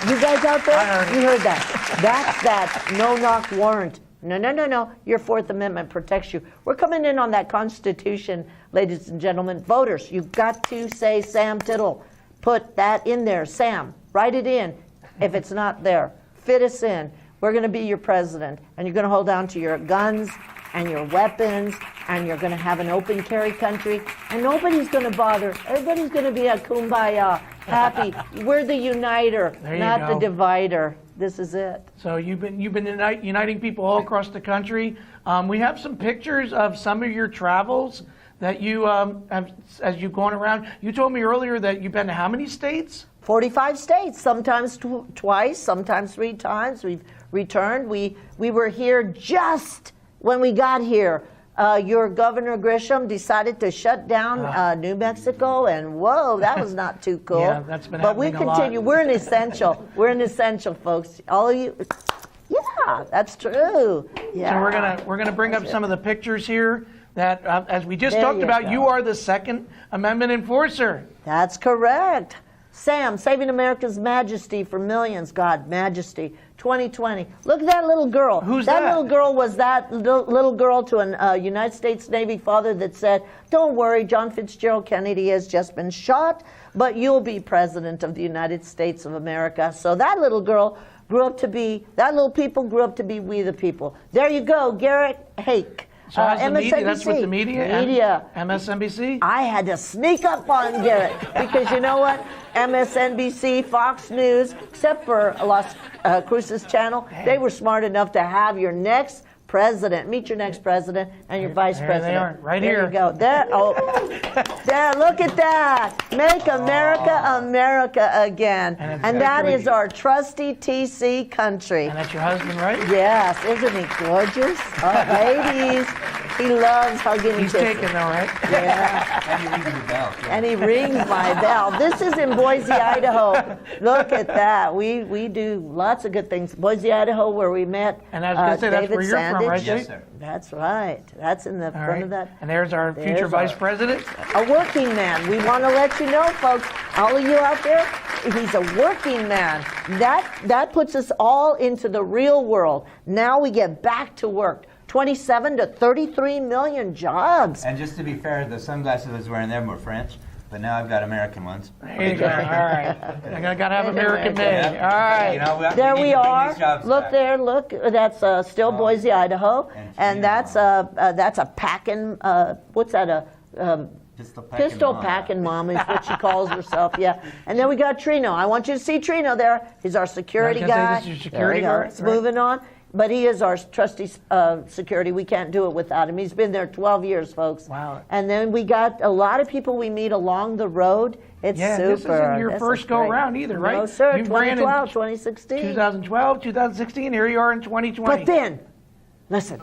You guys out there? You heard that. That's that no-knock warrant. No. Your Fourth Amendment protects you. We're coming in on that Constitution, ladies and gentlemen. Voters, you've got to say Sam Tittle. Put that in there. Sam, write it in. If it's not there, fit us in. We're going to be your president, and you're going to hold on to your guns and your weapons, and you're going to have an open carry country, and nobody's going to bother. Everybody's going to be a kumbaya, happy. We're the uniter, not the divider. This is it. So you've been uniting people all across the country. We have some pictures of some of your travels that you have as you've gone around. You told me earlier that you've been to how many states? 45 states, sometimes twice, sometimes 3 times. We've returned. We were here just when we got here. Your Governor Grisham decided to shut down New Mexico, and whoa, that was not too cool. Yeah, that's been but we happening a continue. lot. We're an essential. We're an essential, folks. All of you. Yeah, that's true. Yeah. So we're gonna bring up some of the pictures here that, as we just There talked you about, go. you are the Second Amendment enforcer. That's correct. Sam, saving America's majesty for millions. God, majesty. 2020. Look at that little girl. Who's that? That little girl was that little girl to a United States Navy father that said, don't worry, John Fitzgerald Kennedy has just been shot, but you'll be president of the United States of America. So that little girl grew up to be, that little people grew up to be we the people. There you go, Garrett Hake. So how's the media? MSNBC. That's with the media? Media. MSNBC? I had to sneak up on Garrett because you know what? MSNBC, Fox News, except for Las Cruces channel, they were smart enough to have your next president. Meet your next president and your vice There president. they are, right there here. You go. There, there. Look at that. Make America America again. And that is our trusty TC country. And that's your husband, right? Yes, isn't he gorgeous? Ladies, he loves hugging He's and kissing. taken though, right? Yeah. And you ring the bell. And he rings my bell. This is in Boise, Idaho. Look at that. We do lots of good things. Boise, Idaho, where we met And I was going to say, that's David where you're from, Sandage. right, Yes, Jake? sir. That's right. That's in the All front right. of that. And there's our future There's vice our- president. A working man. We want to let you know, folks, all of you out there, he's a working man. That puts us all into the real world. Now we get back to work. 27 to 33 million jobs. And just to be fair, the sunglasses I was wearing them were French, but now I've got American ones. There you go. All right. I got to have American made. Yeah. All right. You know, There need we to bring are. these jobs Look back. there. Look. That's still Boise, Idaho, and that's a packing. What's that? Pistol packing mom is what she calls herself. Yeah. And then we got Trino. I want you to see Trino there. He's our security I was gonna say, guy. this is your security There we go. guard, It's right? moving on. But he is our trusty security. We can't do it without him. He's been there 12 years, folks. Wow. And then we got a lot of people we meet along the road. It's Yeah, super. this isn't your This first is go great. around either, right? No, sir. You ran in 2012, 2016. 2012, 2016. Here you are in 2020. But then, listen,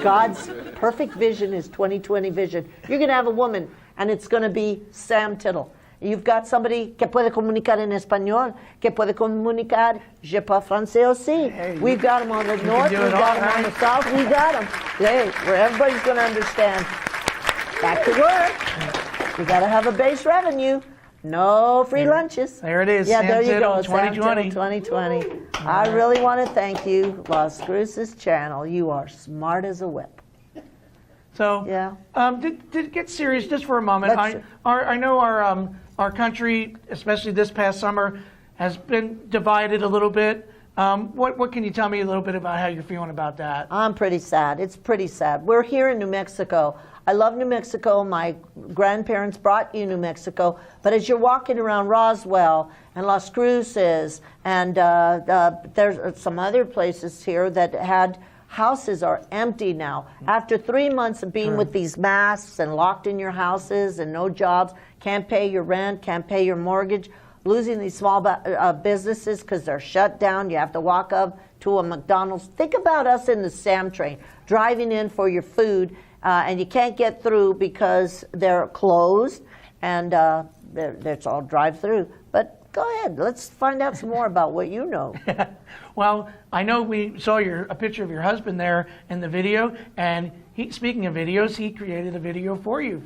God's perfect vision is 2020 vision. You're going to have a woman, and it's going to be Sam Tittle. You've got somebody que puede comunicar en español, que puede comunicar, je parle français aussi. Hey, We've got them on the north, do we've it all, got them on right? the south, we got them. Hey, where everybody's going to understand. Back to work. You got to have a base revenue. No free lunches. There it is. Yeah, Sam there you Tittle, go. 2020. Sam Tittle 2020. I really want to thank you, Las Cruces channel. You are smart as a whip. So, Yeah. to get serious just for a moment, I know our country, especially this past summer, has been divided a little bit. What can you tell me a little bit about how you're feeling about that? I'm pretty sad. It's pretty sad. We're here in New Mexico. I love New Mexico. My grandparents brought you New Mexico. But as you're walking around Roswell and Las Cruces, and there's some other places here that had houses are empty now. After 3 months of being with these masks and locked in your houses and no jobs, can't pay your rent, can't pay your mortgage, losing these small businesses because they're shut down. You have to walk up to a McDonald's. Think about us in the SAM train, driving in for your food, and you can't get through because they're closed, and it's all drive-through. But go ahead, let's find out some more about what you know. Well, I know we saw a picture of your husband there in the video, and speaking of videos, he created a video for you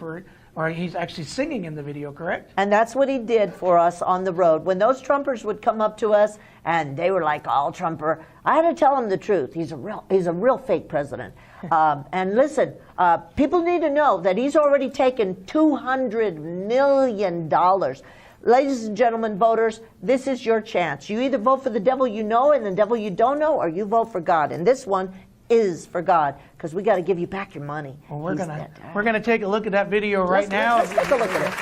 or he's actually singing in the video, correct? And that's what he did for us on the road. When those Trumpers would come up to us and they were like, all Trumper, I had to tell him the truth. He's a real fake president. And listen, people need to know that he's already taken $200 million. Ladies and gentlemen, voters, this is your chance. You either vote for the devil you know and the devil you don't know, or you vote for God. And this one is for God, because we got to give you back your money. Well, we're gonna take a look at that video right now. Let's take a look at it.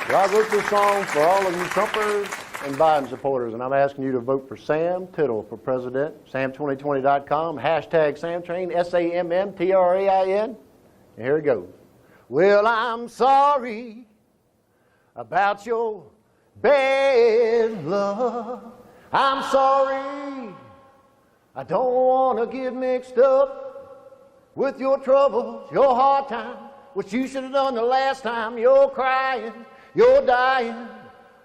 Well, I wrote this song for all of you Trumpers and Biden supporters, and I'm asking you to vote for Sam Tittle for president. Sam2020.com, hashtag SamTrain, SAMMTRAIN. And here it goes. Well, I'm sorry about your bad luck. I'm sorry, I don't want to get mixed up with your troubles, your hard time, what you should have done the last time. You're crying, you're dying,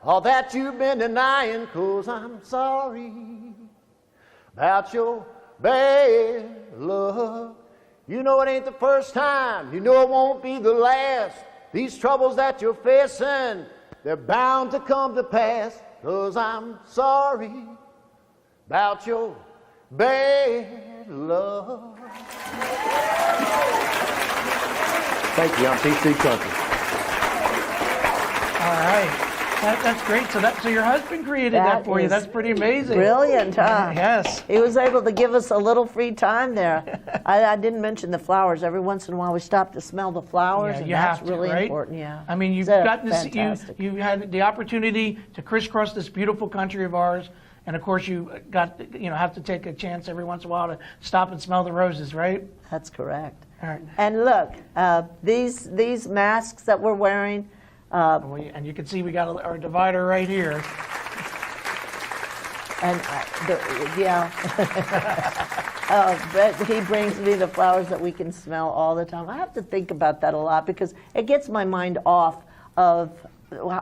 all that you've been denying, 'cause I'm sorry about your bad luck. You know it ain't the first time, you know it won't be the last. These troubles that you're facing, they're bound to come to pass. 'Cause I'm sorry about your bad luck. Thank you. I'm TC Country. All right. That's great. So your husband created that for you. That's pretty amazing. Brilliant, huh? Yes. He was able to give us a little free time there. I didn't mention the flowers. Every once in a while we stop to smell the flowers, and that's really important. Yeah. I mean, you've gotten to see, you had the opportunity to crisscross this beautiful country of ours, and of course you have to take a chance every once in a while to stop and smell the roses, right? That's correct. All right. And look, these masks that we're wearing. And you can see we got our divider right here. And but he brings me the flowers that we can smell all the time. I have to think about that a lot because it gets my mind off of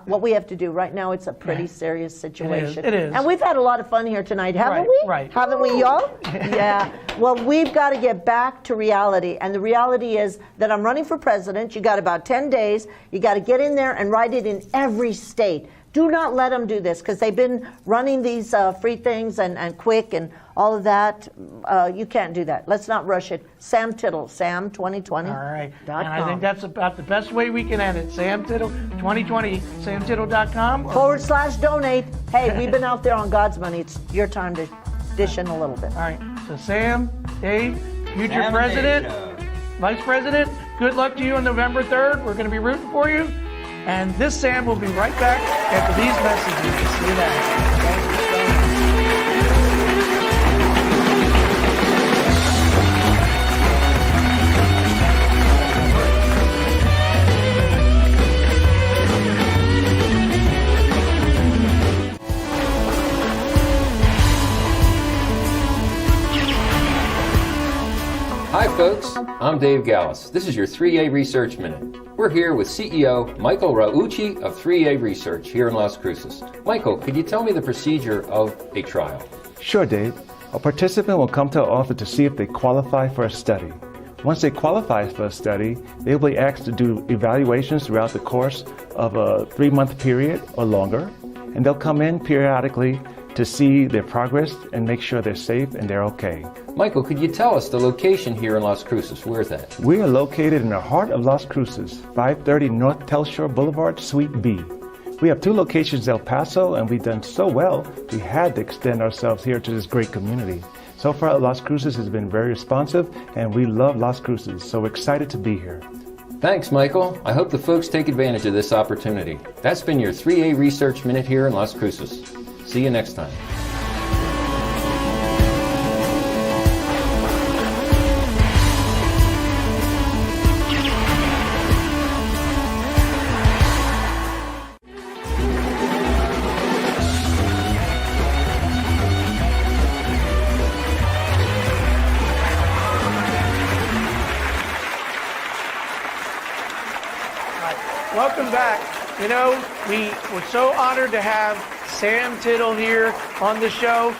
what we have to do. Right now it's a pretty serious situation. It is. And we've had a lot of fun here tonight, haven't we? Right. Haven't we, y'all? Yeah. Well, we've got to get back to reality. And the reality is that I'm running for president. You got about 10 days. You got to get in there and write it in every state. Do not let them do this because they've been running these free things and quick and all of that. You can't do that. Let's not rush it. Sam Tittle, Sam2020. All right. And I think that's about the best way we can end it. Sam Tittle 2020, samtittle.com. /donate. Hey, we've been out there on God's money. It's your time to dish in a little bit. All right. So Sam, Dave, future president, vice president, good luck to you on November 3rd. We're going to be rooting for you. And this Sam will be right back after these messages. See you then. Hi folks, I'm Dave Gallus. This is your 3A Research Minute. We're here with CEO Michael Raucci of 3A Research here in Las Cruces. Michael, could you tell me the procedure of a trial? Sure, Dave. A participant will come to our office to see if they qualify for a study. Once they qualify for a study, they'll be asked to do evaluations throughout the course of a 3-month period or longer, and they'll come in periodically to see their progress and make sure they're safe and they're okay. Michael, could you tell us the location here in Las Cruces? Where's that? We are located in the heart of Las Cruces, 530 North Telshore Boulevard, Suite B. We have 2 locations in El Paso, and we've done so well, we had to extend ourselves here to this great community. So far, Las Cruces has been very responsive, and we love Las Cruces, so we're excited to be here. Thanks, Michael. I hope the folks take advantage of this opportunity. That's been your 3A Research Minute here in Las Cruces. See you next time. Welcome back. You know, we were so honored to have Sam Tittle here on the show.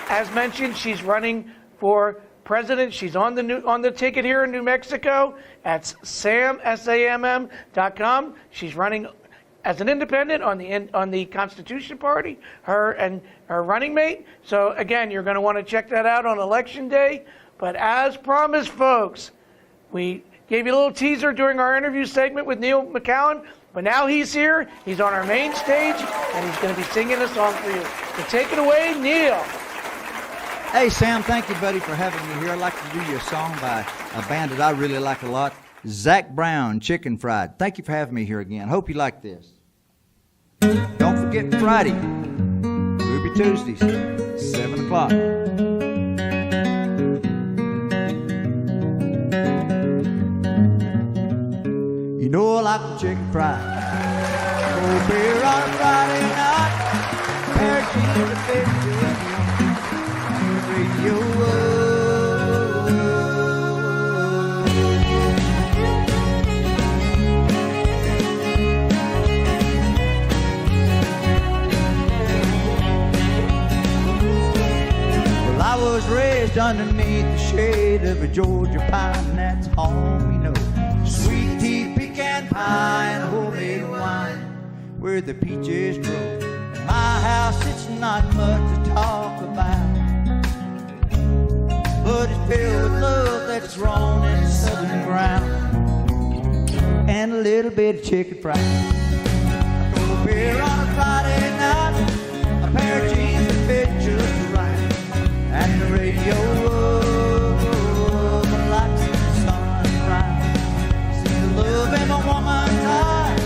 As mentioned, she's running for president. She's on the ticket here in New Mexico. That's SAMM.com. She's running as an independent on the Constitution Party, her and her running mate. So again, you're going to want to check that out on Election Day. But as promised, folks, we gave you a little teaser during our interview segment with Neil McCowan, but now he's here. He's on our main stage, and he's going to be singing a song for you. So take it away, Neil. Hey, Sam, thank you, buddy, for having me here. I'd like to do you a song by a band that I really like a lot, Zach Brown, Chicken Fried. Thank you for having me here again. Hope you like this. Don't forget Friday, Ruby Tuesdays, 7 o'clock. You know I like the chicken fried. Cold beer on a Friday night. Pair of jeans and fish on the radio. Well, I was raised underneath the shade of a Georgia pine. That's home, you know. Sweet tea, pecan pie, and homemade wine where the peaches grow. In my house, it's not much to talk about, but it's filled with love that's grown in the southern ground, and a little bit of chicken fried. A cold beer on a Friday night, a pair of jeans that fit just right, and the radio. Love in my woman's eyes,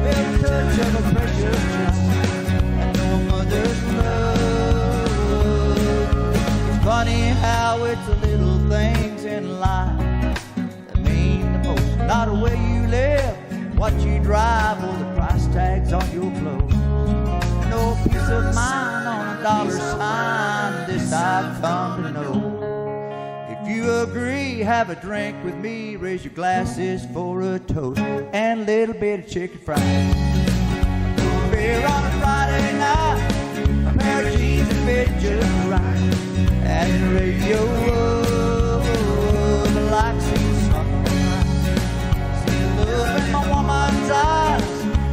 with a touch of a precious trust, and no mother's love. It's funny how it's the little things in life that mean the most. Not where you live, what you drive, or the price tags on your clothes. No peace of mind on a dollar sign, this I've come to know. If you agree, have a drink with me, raise your glasses for a toast, and a little bit of chicken fried. A beer on a Friday night, a pair of jeans that fit just right, and the radio like seeing sunrise. See the love in my woman's eyes,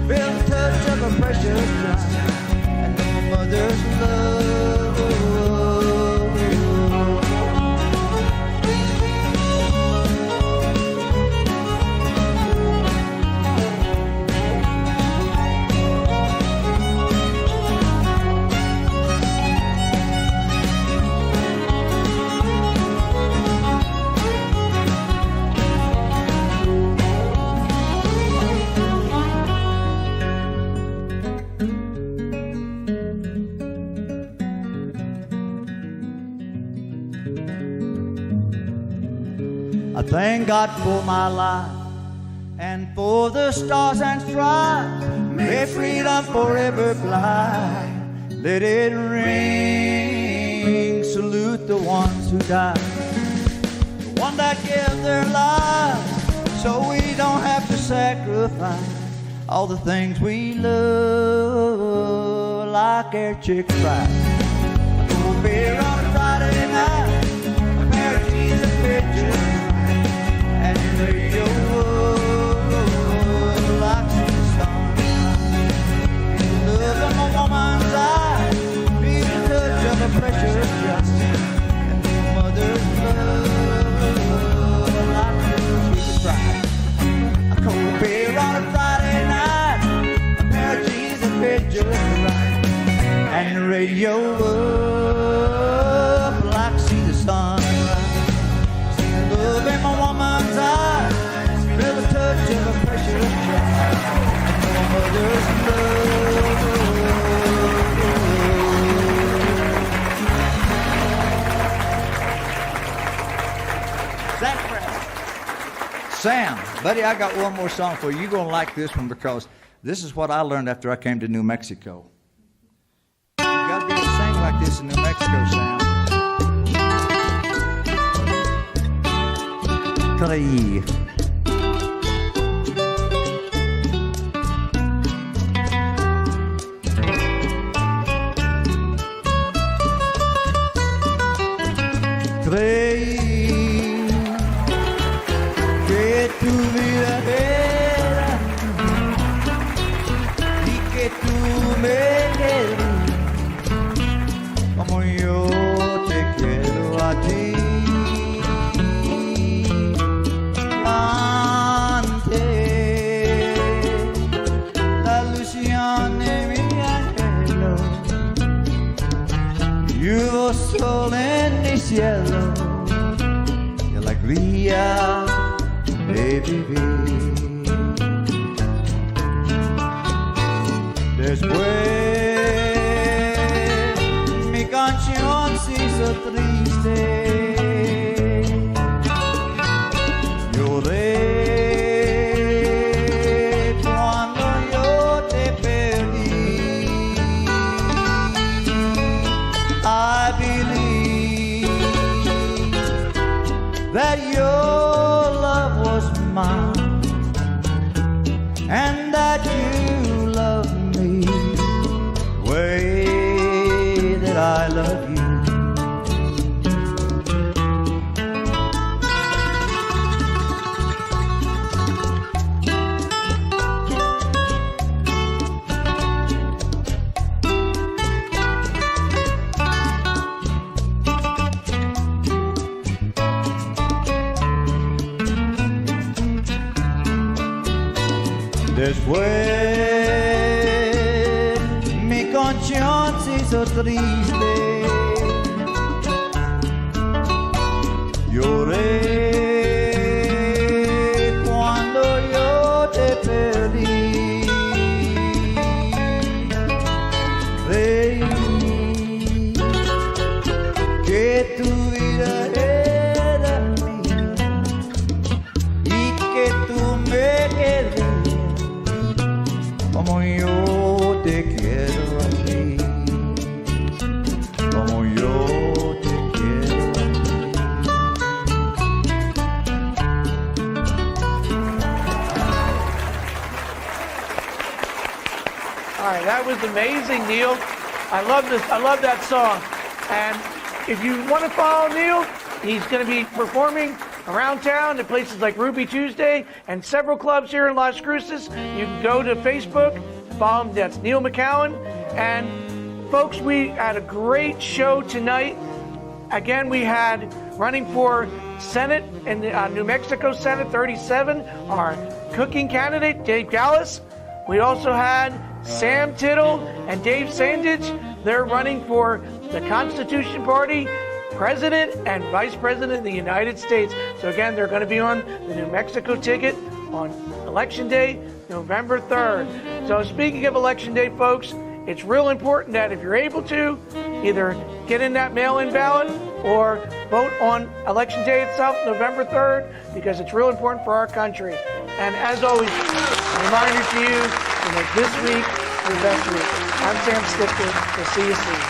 feel the touch of a precious time, and no mother's love. I thank God for my life and for the stars and stripes. May freedom forever fly. Let it ring. Salute the ones who died, the ones that give their lives so we don't have to sacrifice all the things we love, like our chicken fried. A cold beer on a Friday night, a pair of jeans and pictures, Sam, buddy, I got one more song for you. You're going to like this one because this is what I learned after I came to New Mexico. You got to be able to sing like this in New Mexico, Sam. Three. Creí que tu vida era y que tú me querías como yo te quiero a ti. Antes la ilusión de mi anhelo y hubo sol en mi cielo y alegría de vivir. Después mi canción se hizo triste. Lloré cuando yo te perdí. I believe that your love was mine and that you love me the way that I love you. Después mi canción se hizo triste. Lloré cuando yo te perdí. Creí que tu vida era mía y que tú me querías como yo te quiero a ti, como yo te quiero a ti. All right, that was amazing, Neil. I love this. I love that song. And if you want to follow Neil, he's going to be performing around town at places like Ruby Tuesday and several clubs here in Las Cruces. You can go to Facebook, follow him. That's Neil McCowan. And folks, we had a great show tonight. Again, we had running for Senate in the New Mexico Senate 37, our cooking candidate, Dave Gallus. We also had Sam Tittle and Dave Sandage. They're running for the Constitution Party, President and Vice President of the United States. So again, they're going to be on the New Mexico ticket on Election Day, November 3rd. So speaking of Election Day, folks, it's real important that if you're able to, either get in that mail-in ballot or vote on Election Day itself, November 3rd, because it's real important for our country. And as always, a reminder to you to make this week your best week. I'm Sam Stifter. We'll see you soon.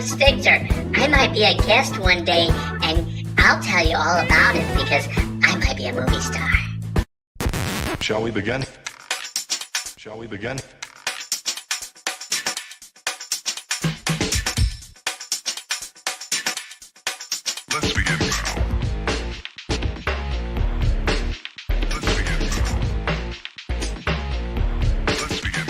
Stichter. I might be a guest one day, and I'll tell you all about it because I might be a movie star. Shall we begin? Shall we begin? Let's begin now. Let's begin now. Let's begin now. Let's begin now.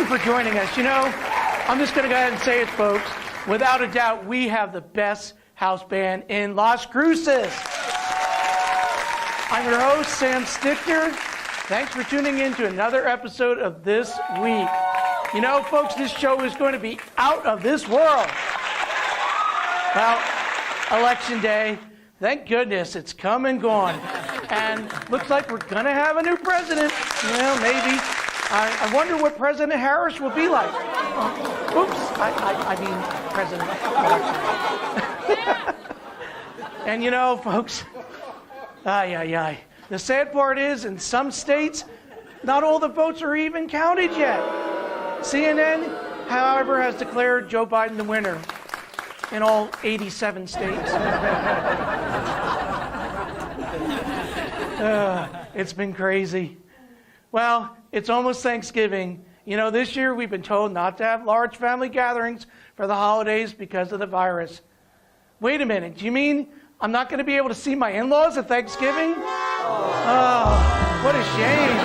For joining us. You know, I'm just going to go ahead and say it, folks. Without a doubt, we have the best house band in Las Cruces. I'm your host, Sam Stichter. Thanks for tuning in to another episode of This Week. You know, folks, this show is going to be out of this world. Well, Election Day, thank goodness it's come and gone. And looks like we're going to have a new president. Well, maybe. I wonder what President Harris will be like. Oops, I mean President. And you know, folks, the sad part is, in some states, not all the votes are even counted yet. CNN, however, has declared Joe Biden the winner in all 87 states. It's been crazy. Well, it's almost Thanksgiving. You know, this year we've been told not to have large family gatherings for the holidays because of the virus. Wait a minute, do you mean I'm not going to be able to see my in-laws at Thanksgiving? Oh, what a shame.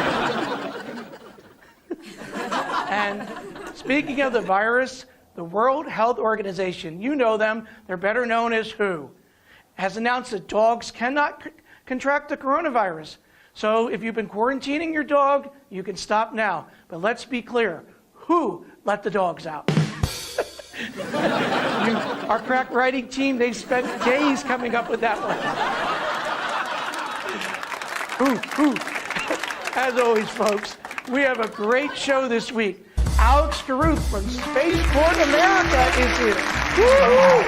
And speaking of the virus, the World Health Organization, you know them, they're better known as WHO, has announced that dogs cannot contract the coronavirus. So if you've been quarantining your dog, you can stop now. But let's be clear, who let the dogs out? Our crack writing team, they spent days coming up with that one. Who? As always, folks, we have a great show this week. Alex Carruth from Spaceport America is here. Woo-hoo!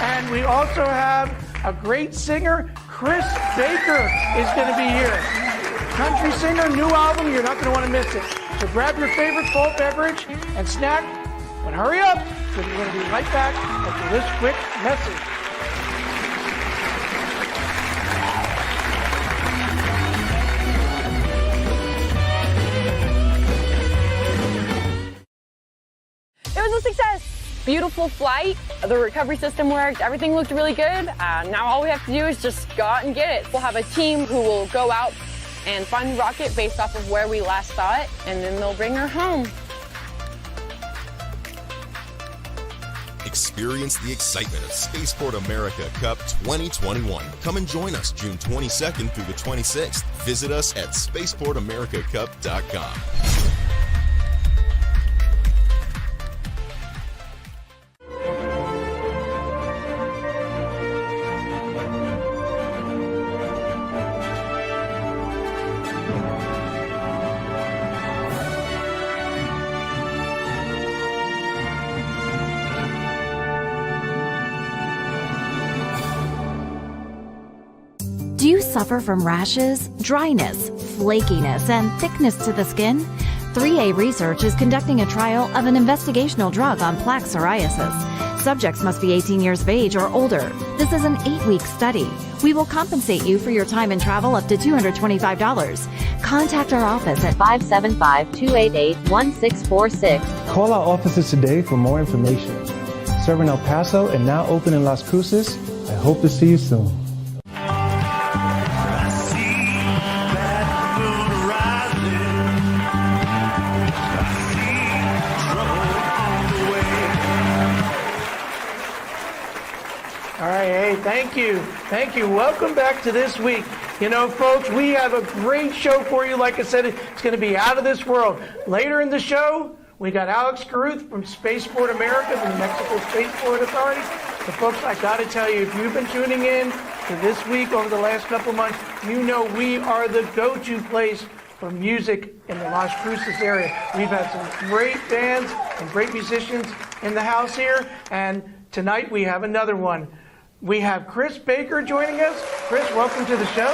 And we also have a great singer, Chris Baker, is going to be here. Country singer, new album, you're not going to want to miss it. So grab your favorite fall beverage and snack, but hurry up, because we're going to be right back after this quick message. It was a success. Beautiful flight. The recovery system worked. Everything looked really good. Now all we have to do is just go out and get it. We'll have a team who will go out and find the rocket based off of where we last saw it, and then they'll bring her home. Experience the excitement of Spaceport America Cup 2021. Come and join us June 22nd through the 26th. Visit us at spaceportamericacup.com. Do you suffer from rashes, dryness, flakiness, and thickness to the skin? 3A Research is conducting a trial of an investigational drug on plaque psoriasis. Subjects must be 18 years of age or older. This is an 8-week study. We will compensate you for your time and travel up to $225. Contact our office at 575-288-1646. Call our offices today for more information. Serving El Paso and now open in Las Cruces. I hope to see you soon. Okay, thank you. Thank you. Welcome back to This Week. You know, folks, we have a great show for you. Like I said, it's going to be out of this world. Later in the show, we got Alex Caruth from Spaceport America, from the Mexico Spaceport Authority. But folks, I got to tell you, if you've been tuning in to This Week over the last couple of months, you know we are the go-to place for music in the Las Cruces area. We've had some great bands and great musicians in the house here, and tonight we have another one. We have Chris Baker joining us. Chris, welcome to the show.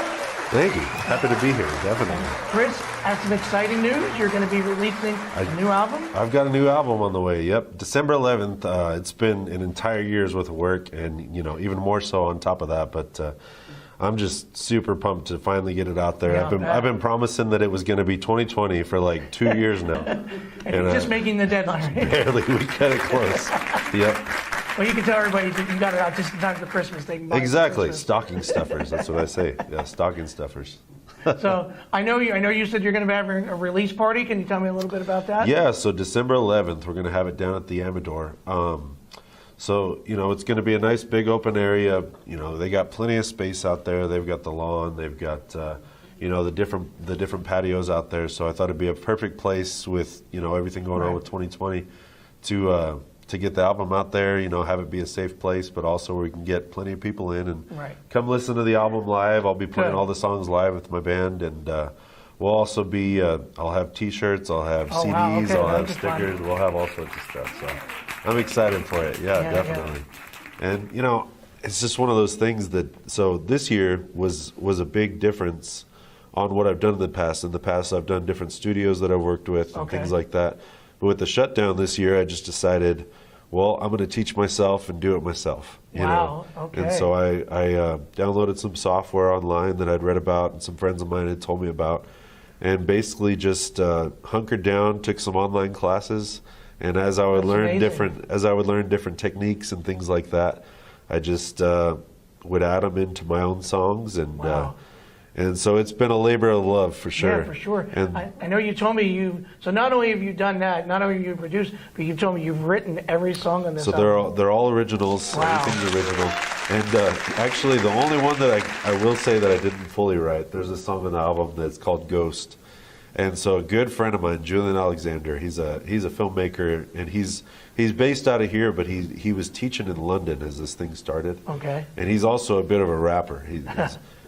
Thank you. Happy to be here, definitely. Chris, has some exciting news. You're going to be releasing a new album? I've got a new album on the way, yep. December 11th. It's been an entire year's worth of work, and even more so on top of that, but I'm just super pumped to finally get it out there. Yeah, I've been promising that it was going to be 2020 for like 2 years now. and you're just making the deadline. Barely. We got it close. Yep. Well, you can tell everybody that you got it out just in time for Christmas. They can buy it for Exactly. Christmas. Stocking stuffers. That's what I say. Yeah, stocking stuffers. So I know you said you're going to be having a release party. Can you tell me a little bit about that? Yeah, so December 11th, we're going to have it down at the Amador. So, it's going to be a nice big open area. They got plenty of space out there. They've got the lawn. They've got, the different patios out there. So I thought it'd be a perfect place with, everything going on with 2020 to get the album out there, have it be a safe place, but also where we can get plenty of people in and come listen to the album live. I'll be playing all the songs live with my band, and we'll also be, I'll have T-shirts, I'll have CDs, wow. Okay, I'll have that'll be stickers, fun. we'll have all sorts of stuff. So I'm excited for it. Yeah, definitely. And, it's just one of those things that, so this year was a big difference on what I've done in the past. In the past, I've done different studios that I've worked with and things like that. But with the shutdown this year, I just decided, well, I'm going to teach myself and do it myself. You know? Okay. And so I downloaded some software online that I'd read about and some friends of mine had told me about, and basically just hunkered down, took some online classes, and as I would learn different techniques and things like that, I just would add them into my own songs, and so it's been a labor of love for sure. Yeah, for sure. And I know you told me so not only have you done that, not only have you produced, but you told me you've written every song on this so album. they're all originals. Wow. Everything's original. And actually, the only one that I will say that I didn't fully write, there's a song on the album that's called Ghost. And so a good friend of mine, Julian Alexander, he's a filmmaker, and he's based out of here, but he was teaching in London as this thing started. Okay. And he's also a bit of a rapper.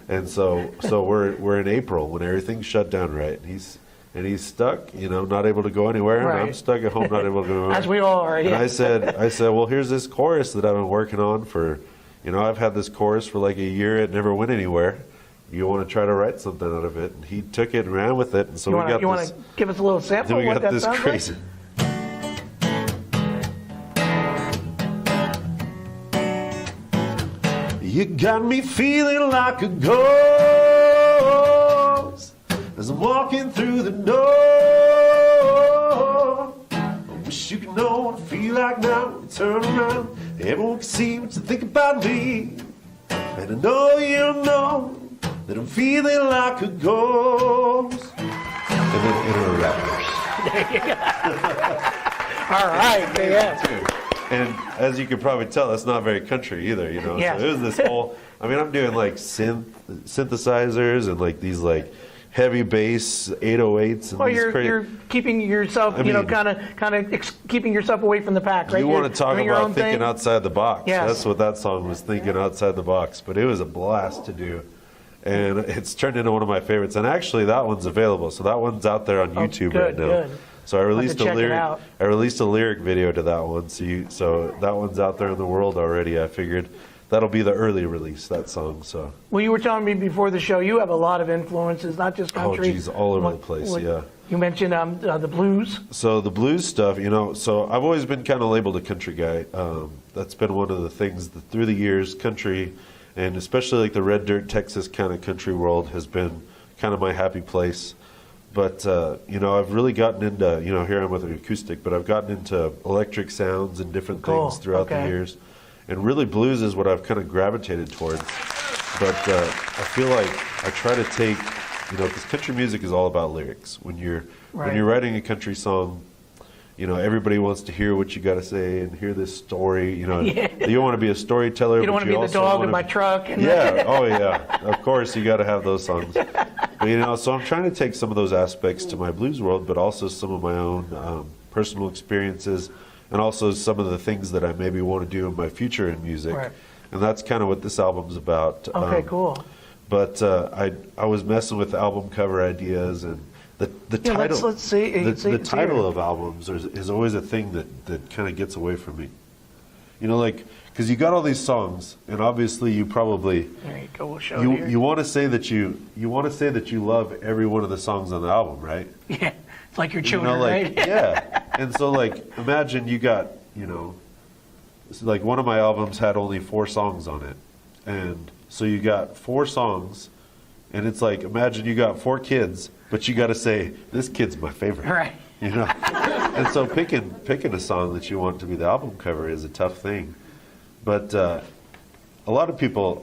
And so we're in April when everything's shut down, right? And he's stuck, not able to go anywhere, and I'm stuck at home, not able to go anywhere. As we all are. And Yeah. I said, well, here's this chorus that I've been working on for, I've had this chorus for like a year. It never went anywhere. You want to try to write something out of it? And he took it and ran with it. And so you want to give us a little sample of what that sounds crazy. like? You got me feeling like a ghost as I'm walking through the door. I wish you could know what I feel like now. When you turn around, everyone can see what you think about me. And I know you know that I'm feeling like a ghost. And then enter a rapper. All right, yeah. And as you can probably tell, that's not very country either, Yes. So it was this whole, I'm doing like synthesizers and like these like heavy bass 808s. And Well, these you're keeping yourself, kind of keeping yourself away from the pack, right? You want to talk doing your about own thinking thing. outside the box. Yes. That's what that song was, thinking outside the box. But it was a blast to do. And it's turned into one of my favorites. And actually, that one's available. So that one's out there on YouTube right now. Good. So I released check it out. a lyric video to that one. So that one's out there in the world already. I figured that'll be the early release, that song. So. Well, you were telling me before the show, you have a lot of influences, not just country. Oh, geez, all over the place, yeah. You mentioned the blues. So the blues stuff, so I've always been kind of labeled a country guy. That's been one of the things that through the years, country, and especially like the red dirt Texas kind of country world has been kind of my happy place. But, I've really gotten into, here I'm with an acoustic, but I've gotten into electric sounds and different things throughout the years. And really blues is what I've kind of gravitated towards. But I feel like I try to take, because country music is all about lyrics. When you're writing a country song, you know, everybody wants to hear what you got to say and hear this story. You know, Yeah. you want to be a storyteller. You don't but want to be the also dog wanna in my truck. And yeah. Oh, yeah. Of course, you got to have those songs. But, you know, so I'm trying to take some of those aspects to my blues world, but also some of my own personal experiences, and also some of the things that I maybe want to do in my future in music. Right. And that's kind of what this album's about. Okay, cool. But I was messing with album cover ideas, and the Yeah, title. let's see. The title of albums is always a thing that kind of gets away from me. You know, like, because you got all these songs, and obviously you probably There you go. We'll show it here. you want to say that you love every one of the songs on the album, right? Yeah, it's like your You children, know, like right? yeah. And so, like, imagine you got, you know, like one of my albums had only 4 songs on it, and so you got 4 songs, and it's like, imagine you got 4 kids, but you got to say this kid's my favorite, Right. you know. And so picking a song that you want to be the album cover is a tough thing, but a lot of people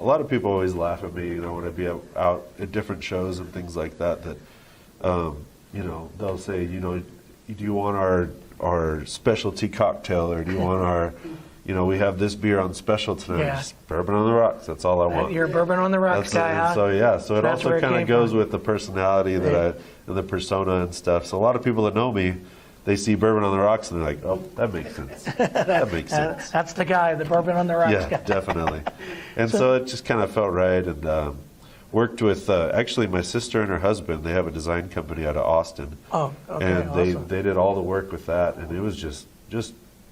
always laugh at me, you know, when I be out at different shows and things like that. You know, they'll say, you know, do you want our specialty cocktail, or do you want our, you know, we have this beer on special tonight. Yeah. Just bourbon on the rocks. That's all I want. You're a bourbon on the rocks That's guy, huh? So yeah, so it That's where also it kind came of goes from. with the personality that and the persona and stuff. So a lot of people that know me, they see bourbon on the rocks and they're like, oh, that makes sense. That makes sense. That's the guy, the bourbon on the rocks Yeah, guy. definitely. And so it just kind of felt right, and worked with actually my sister and her husband. They have a design company out of Austin. Oh, okay, and awesome. they did all the work with that, and it was just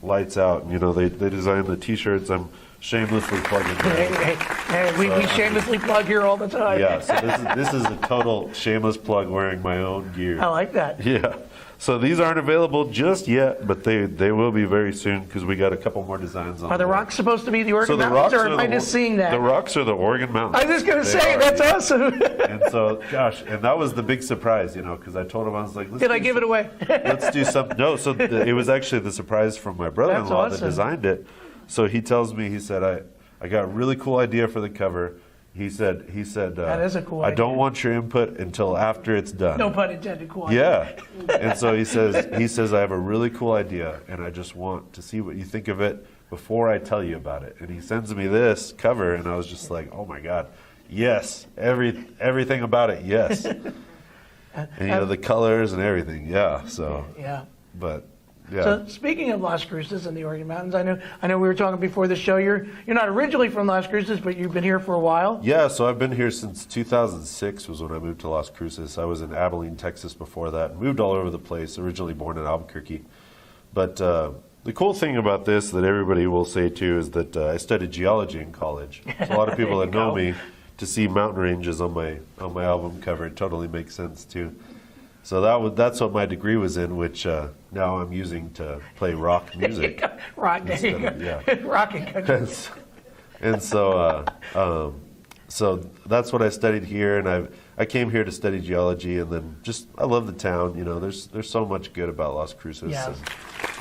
lights out. You know, they designed the T-shirts. I'm shamelessly plugging. Hey, we shamelessly plug here all the time. Yeah, so this is a total shameless plug, wearing my own gear. I like that. Yeah. So these aren't available just yet, but they will be very soon, because we got a couple more designs on. Are the rocks supposed to be the Oregon So the Mountains, rocks or are am I the- just seeing that? The rocks are the Oregon Mountains. I was just going to They say, are, that's yeah. awesome. And so, gosh, and that was the big surprise, you know, because I told him, I was like, Did I give it away? let's do something. No, so it was actually the surprise from my brother-in-law That's that awesome. designed it. So he tells me, he said, I got a really cool idea for the cover. He said, That is a cool I idea. don't want your input until after it's done. No pun intended. Cool. Yeah. And so he says, I have a really cool idea, and I just want to see what you think of it before I tell you about it. And he sends me this cover, and I was just like, oh my God, yes, everything about it, yes. And you know, the colors and everything, yeah. So, Yeah. but yeah. So speaking of Las Cruces and the Oregon Mountains, I know we were talking before the show. You're not originally from Las Cruces, but you've been here for a while. Yeah, so I've been here since 2006 was when I moved to Las Cruces. I was in Abilene, Texas before that. Moved all over the place, originally born in Albuquerque. But the cool thing about this that everybody will say too is that I studied geology in college. So a lot of people There that you know go. me, to see mountain ranges on my album cover, it totally makes sense too. So that's what my degree was in, which now I'm using to play rock music. Rock, there you Instead go. of- yeah. Rocking country. And so, so that's what I studied here, and I came here to study geology, and then I love the town. You know, there's so much good about Las Cruces. Yes.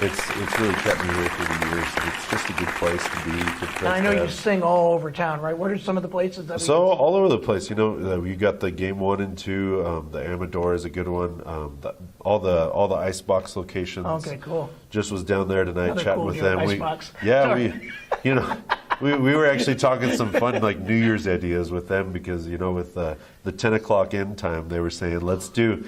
And it's really kept me here through the years. It's just a good place to be. Good place And I know to you have. sing all over town, right? What are some of the places that we So can see? all over the place, you know, you got the Game 1 and 2. The Amador is a good one. All the Icebox locations. Okay, cool. Just was down there tonight Another chatting cool with deal, them. Icebox. Yeah, Sorry. you know, we were actually talking some fun like New Year's ideas with them, because you know, with the 10 o'clock end time, they were saying let's do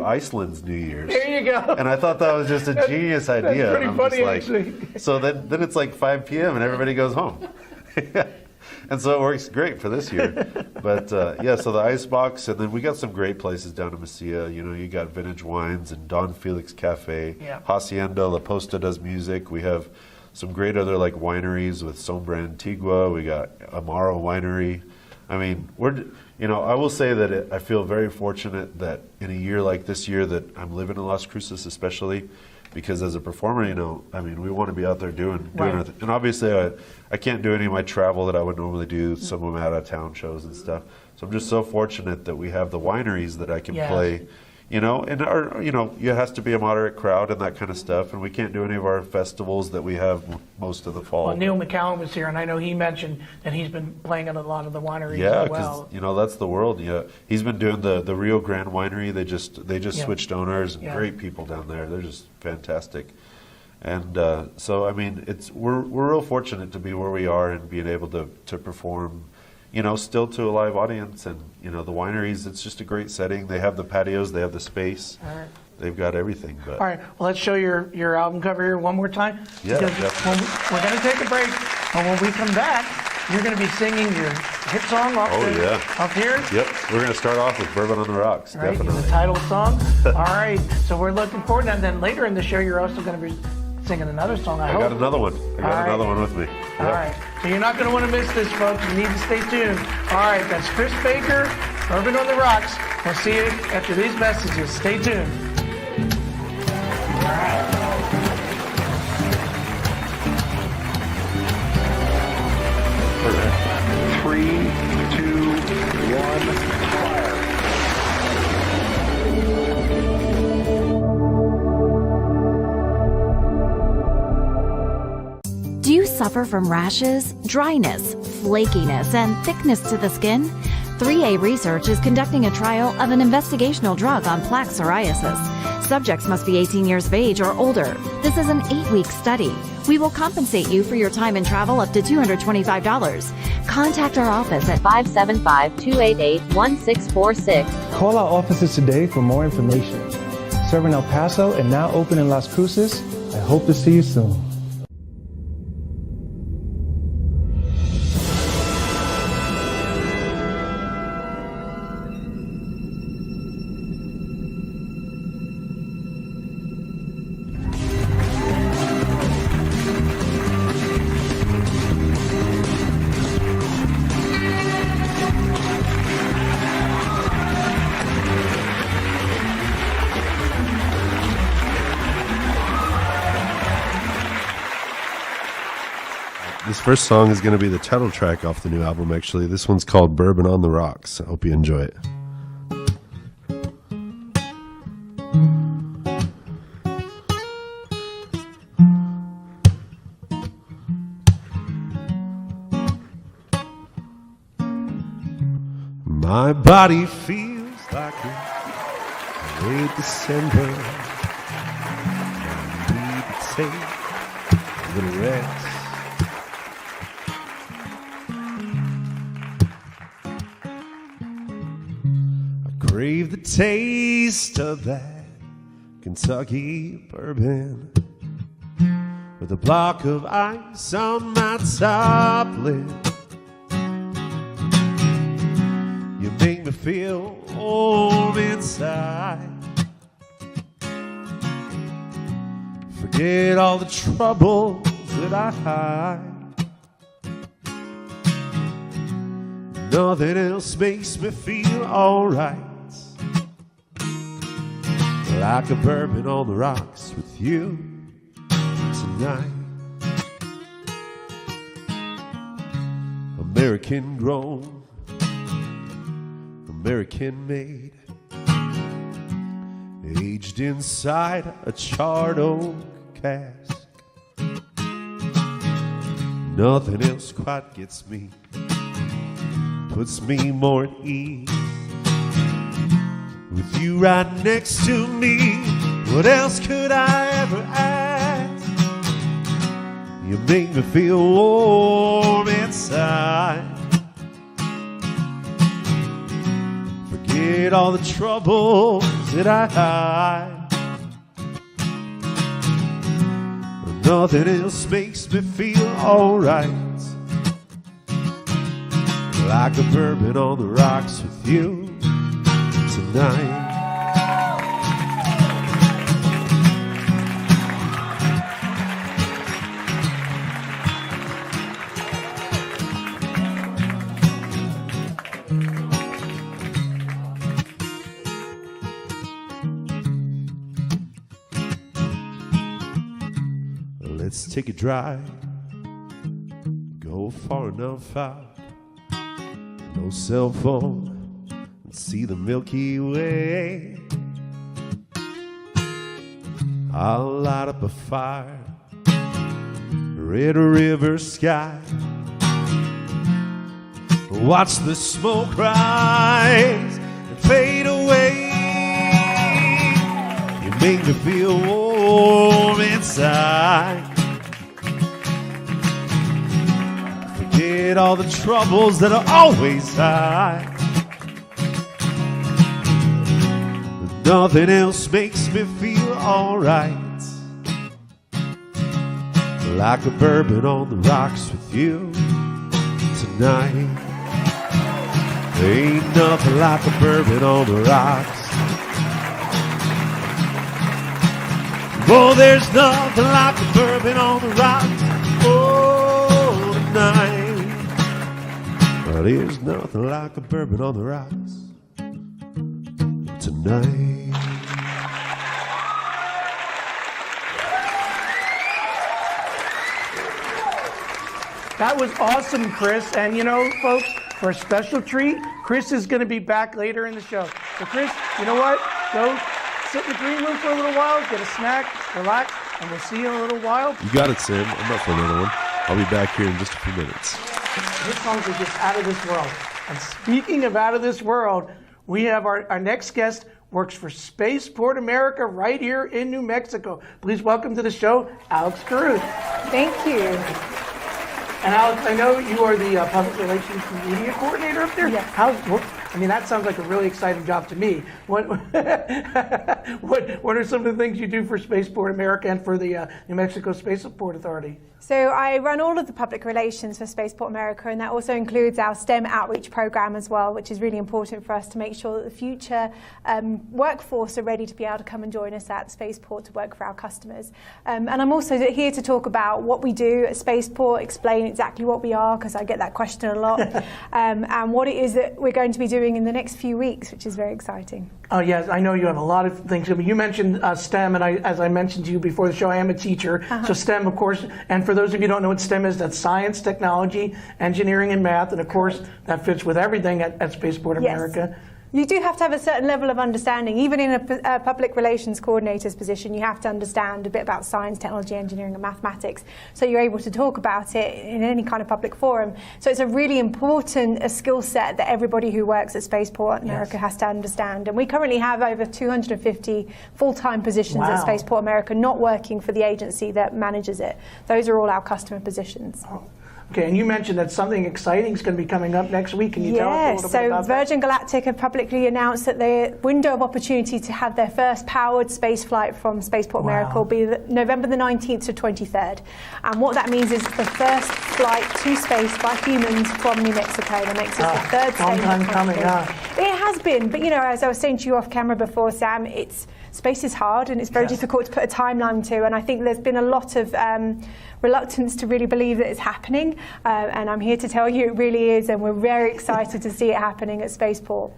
Iceland's New Year's. There you go. And I thought that was just a genius idea. pretty And I'm funny, just like, actually. So then it's like 5 p.m. and everybody goes home. And so it works great for this year. But yeah, so the Icebox, and then we got some great places down in Mesilla. You know, you got Vintage Wines and Don Felix Cafe. Yeah. Hacienda La Posta does music. We have some great other like wineries with Sombra Antigua. We got Amaro Winery. I mean, I will say that I feel very fortunate that in a year like this year that I'm living in Las Cruces, especially because as a performer, you know, I mean, we want to be out there doing Right. our thing. And obviously I can't do any of my travel that I would normally do, some of them out of town shows and stuff. So I'm just so fortunate that we have the wineries that I can Yes. play, you know, and it has to be a moderate crowd and that kind of stuff. And we can't do any of our festivals that we have most of the fall. Well, Neil McCallum was here, and I know he mentioned that he's been playing at a lot of the wineries Yeah, as well. because that's the world. Yeah, he's been doing the Rio Grande Winery. They just Yeah. switched owners. And Yeah. Great people down there. They're just fantastic. And so I mean, we're real fortunate to be where we are and being able to perform, you know, still to a live audience. And you know, the wineries, it's just a great setting. They have the patios, they have the space. All right. They've got everything. But All right, well, let's show your album cover here one more time. Yeah, Because definitely. we're going to take a break, and when we come back, you're going to be singing your hit song off here. Yep, we're going to start off with Bourbon on the Rocks. Right, Definitely. the title song. All right, so we're looking forward to that. And then later in the show, you're also going to be singing another song, I hope. got another one. I got another one with me. All right, so you're not going to want to miss this, folks. You need to stay tuned. All right, that's Chris Baker, Bourbon on the Rocks. We'll see you after these messages. Stay tuned. Three, two, one, fire. Do you suffer from rashes, dryness, flakiness, and thickness to the skin? 3A Research is conducting a trial of an investigational drug on plaque psoriasis. Subjects must be 18 years of age or older. This is an 8-week study. We will compensate you for your time and travel up to $225. Contact our office at 575-288-1646. Call our offices today for more information. Serving El Paso and now open in Las Cruces. I hope to see you soon. This first song is going to be the title track off the new album, actually. This one's called Bourbon on the Rocks. I hope you enjoy it. My body feels like it's late December. I need to take a little rest. Crave the taste of that Kentucky bourbon with a block of ice on my top lip. You make me feel warm inside. Forget all the troubles that I hide. Nothing else makes me feel alright. Like a bourbon on the rocks with you tonight. American grown, American made, aged inside a charred oak cask. Nothing else quite gets me, puts me more at ease. With you right next to me, what else could I ever ask? You make me feel warm inside. Forget all the troubles that I hide. But nothing else makes me feel alright. Like a bourbon on the rocks with you tonight. Let's take a drive, go far enough out, no cell phone, and see the Milky Way. I'll light up a fire, red river sky. Watch the smoke rise and fade away. You make me feel warm inside. Forget all the troubles that are always high. Nothing else makes me feel alright. Like a bourbon on the rocks with you tonight. Ain't nothing like a bourbon on the rocks. Oh, there's nothing like a bourbon on the rocks. Oh, tonight. Well, there's nothing like a bourbon on the rocks tonight. That was awesome, Chris. And you know, folks, for a special treat, Chris is going to be back later in the show. So Chris, you know what? Go sit in the green room for a little while, get a snack, relax, and we'll see you in a little while. You got it, Sam. I'm up for another one. I'll be back here in just a few minutes. This songs are just out of this world. And speaking of out of this world, we have our next guest works for Spaceport America right here in New Mexico. Please welcome to the show, Alex Cruces. Thank you. And Alex, I know you are the public relations and media coordinator up there. Yes. I mean, that sounds like a really exciting job to me. What are some of the things you do for Spaceport America and for the New Mexico Spaceport Authority? So I run all of the public relations for Spaceport America, and that also includes our STEM outreach program as well, which is really important for us to make sure that the future workforce are ready to be able to come and join us at Spaceport to work for our customers. And I'm also here to talk about what we do at Spaceport, explain exactly what we are, because I get that question a lot, and what it is that we're going to be doing in the next few weeks, which is very exciting. Oh, yes, I know you have a lot of things. I mean, you mentioned STEM, and as I mentioned to you before the show, I am a teacher. So STEM, of course, and for those of you who don't know what STEM is, that's science, technology, engineering, and math. And of course, that fits with everything at Spaceport America. You do have to have a certain level of understanding. Even in a public relations coordinator's position, you have to understand a bit about science, technology, engineering, and mathematics, so you're able to talk about it in any kind of public forum. So it's a really important skill set that everybody who works at Spaceport America has to understand. And we currently have over 250 full-time positions at Spaceport America, not working for the agency that manages it. Those are all our customer positions. Okay, and you mentioned that something exciting is going to be coming up next week. Can you tell us a little bit about that? Virgin Galactic have publicly announced that the window of opportunity to have their first powered space flight from Spaceport America will be November the 19th to 23rd. And what that means is it's the first flight to space by humans from New Mexico. That makes us the third state. Long time coming, It has been, but you know, as I was saying to you off camera before, Sam, space is hard and it's very difficult to put a timeline to, and I think there's been a lot of reluctance to really believe that it's happening, and I'm here to tell you it really is, and we're very excited to see it happening at Spaceport.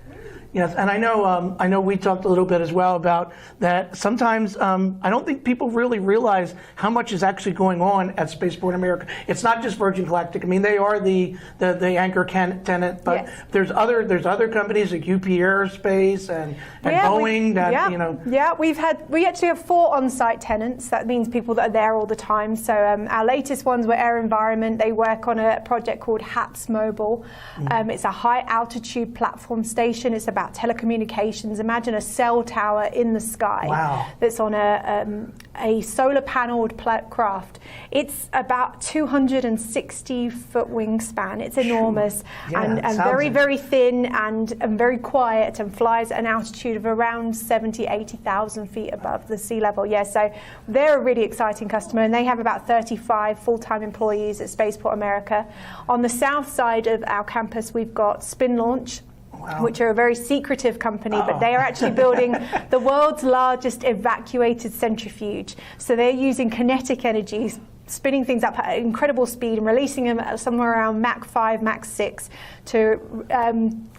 Yes, and I know we talked a little bit as well about that. Sometimes I don't think people really realize how much is actually going on at Spaceport America. It's not just Virgin Galactic. I mean, they are the anchor tenant, but there's other companies like UP Aerospace and Boeing we actually have 4 on-site tenants. That means people that are there all the time. So our latest ones were Air Environment. They work on a project called HAPS Mobile. It's a high altitude platform station. It's about telecommunications. Imagine a cell tower in the sky that's on a solar paneled craft. It's about 260-foot wingspan. It's enormous and very, very thin and very quiet, and flies at an altitude of around 80,000 feet above the sea level. So they're a really exciting customer, and they have about 35 full-time employees at Spaceport America. On the south side of our campus, we've got Spin Launch, which are a very secretive company, but they are actually building the world's largest evacuated centrifuge. So they're using kinetic energy spinning things up at incredible speed and releasing them at somewhere around Mach 5, Mach 6 to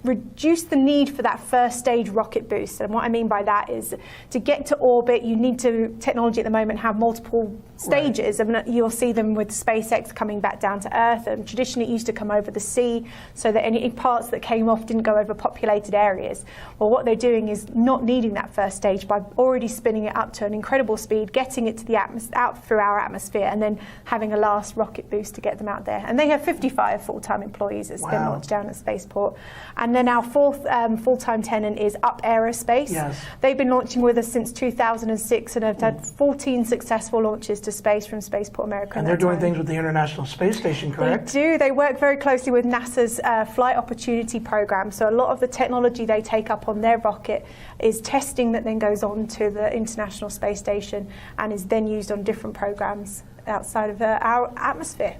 reduce the need for that first stage rocket boost. And what I mean by that is to get to orbit, you need to, technology at the moment, have multiple stages. Right. And you'll see them with SpaceX coming back down to Earth. And traditionally it used to come over the sea so that any parts that came off didn't go over populated areas. Well, what they're doing is not needing that first stage by already spinning it up to an incredible speed, getting it to the out through our atmosphere, and then having a last rocket boost to get them out there. And they have 55 full-time employees at spin launch down at Spaceport. And then our fourth full-time tenant is Up Aerospace. Yes. They've been launching with us since 2006 and have had 14 successful launches to space from Spaceport America. And they're doing things with the International Space Station, correct? They do. They work very closely with NASA's Flight Opportunity Program. So a lot of the technology they take up on their rocket is testing that then goes on to the International Space Station and is then used on different programs outside of our atmosphere.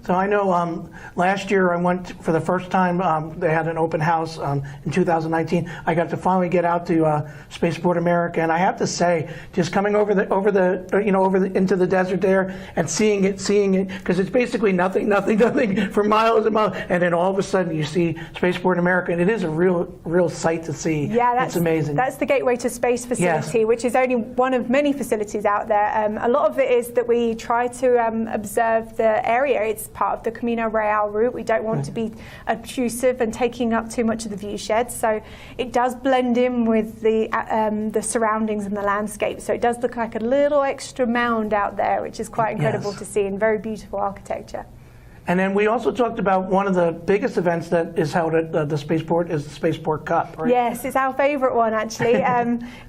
So I know last year I went for the first time. They had an open house in 2019. I got to finally get out to Spaceport America, and I have to say, just coming over into the desert there and seeing it, because it's basically nothing for miles and miles, and then all of a sudden you see Spaceport America, and it is a real sight to see. Yeah, it's amazing. That's the Gateway to Space facility, yes. Which is only one of many facilities out there. A lot of it is that we try to observe the area. It's part of the Camino Real route. We don't want to be obtrusive and taking up too much of the view shed, so it does blend in with the surroundings and the landscape. So it does look like a little extra mound out there, which is quite incredible to see, and very beautiful architecture. And then we also talked about one of the biggest events that is held at the Spaceport is the Spaceport Cup, right? Yes, it's our favorite one, actually.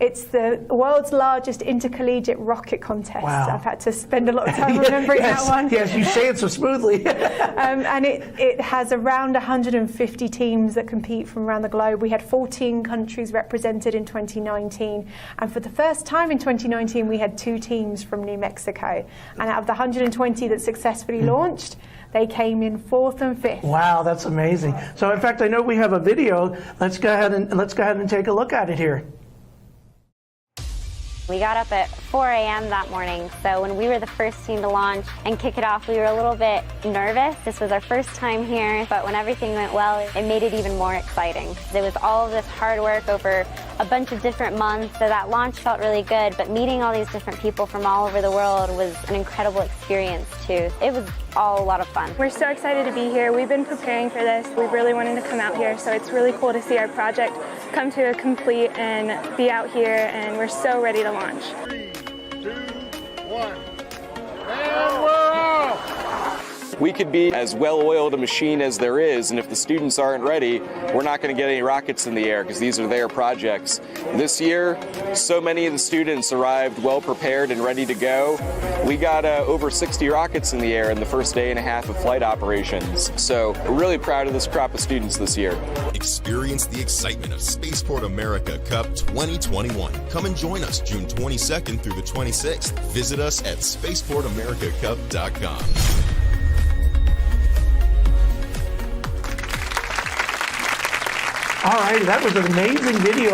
It's the world's largest intercollegiate rocket contest. Wow. I've had to spend a lot of time remembering that one. Yes, you say it so smoothly. And it has around 150 teams that compete from around the globe. We had 14 countries represented in 2019. And for the first time in 2019, we had 2 teams from New Mexico. And out of the 120 that successfully launched, they came in 4th and 5th. Wow, that's amazing. So in fact, I know we have a video. Let's go ahead and take a look at it here. We got up at 4 a.m. that morning, so when we were the first team to launch and kick it off, we were a little bit nervous. This was our first time here, but when everything went well, it made it even more exciting. It was all of this hard work over a bunch of different months, so that launch felt really good, but meeting all these different people from all over the world was an incredible experience too. It was all a lot of fun. We're so excited to be here. We've been preparing for this. We've really wanted to come out here, so it's really cool to see our project come to a complete and be out here, and we're so ready to launch. 3, 2, 1, and we're off! We could be as well-oiled a machine as there is, and if the students aren't ready, we're not going to get any rockets in the air because these are their projects. This year, so many of the students arrived well-prepared and ready to go. We got over 60 rockets in the air in the first day and a half of flight operations, so we're really proud of this crop of students this year. Experience the excitement of Spaceport America Cup 2021. Come and join us June 22nd through the 26th. Visit us at spaceportamericacup.com. All right, that was an amazing video.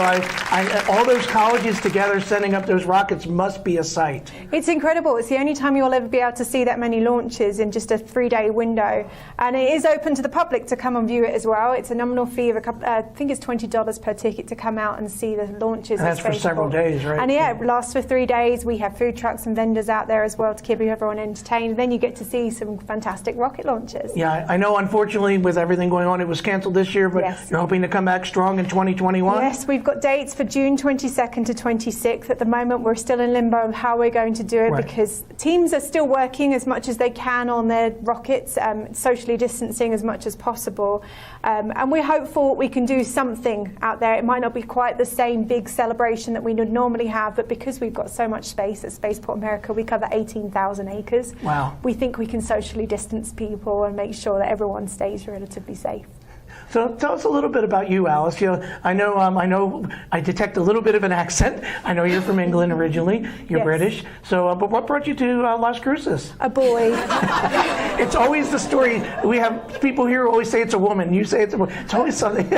All those colleges together sending up those rockets must be a sight. It's incredible. It's the only time you'll ever be able to see that many launches in just a 3-day window. And it is open to the public to come and view it as well. It's a nominal fee of I think it's $20 per ticket to come out and see the launches. And that's for several days, right? And yeah, it lasts for 3 days. We have food trucks and vendors out there as well to keep everyone entertained. Then you get to see some fantastic rocket launches. Yeah, I know unfortunately with everything going on, it was canceled this year, but yes. You're hoping to come back strong in 2021? Yes, we've got dates for June 22nd to 26th. At the moment, we're still in limbo on how we're going to do it because teams are still working as much as they can on their rockets, socially distancing as much as possible. And we're hopeful we can do something out there. It might not be quite the same big celebration that we would normally have, but because we've got so much space at Spaceport America, we cover 18,000 acres. Wow. We think we can socially distance people and make sure that everyone stays relatively safe. So tell us a little bit about you, Alice. You know, I know I detect a little bit of an accent. I know you're from England originally. You're yes. British. So, but what brought you to Las Cruces? A boy. It's always the story. We have people here who always say it's a woman. You say it's a boy. It's always something.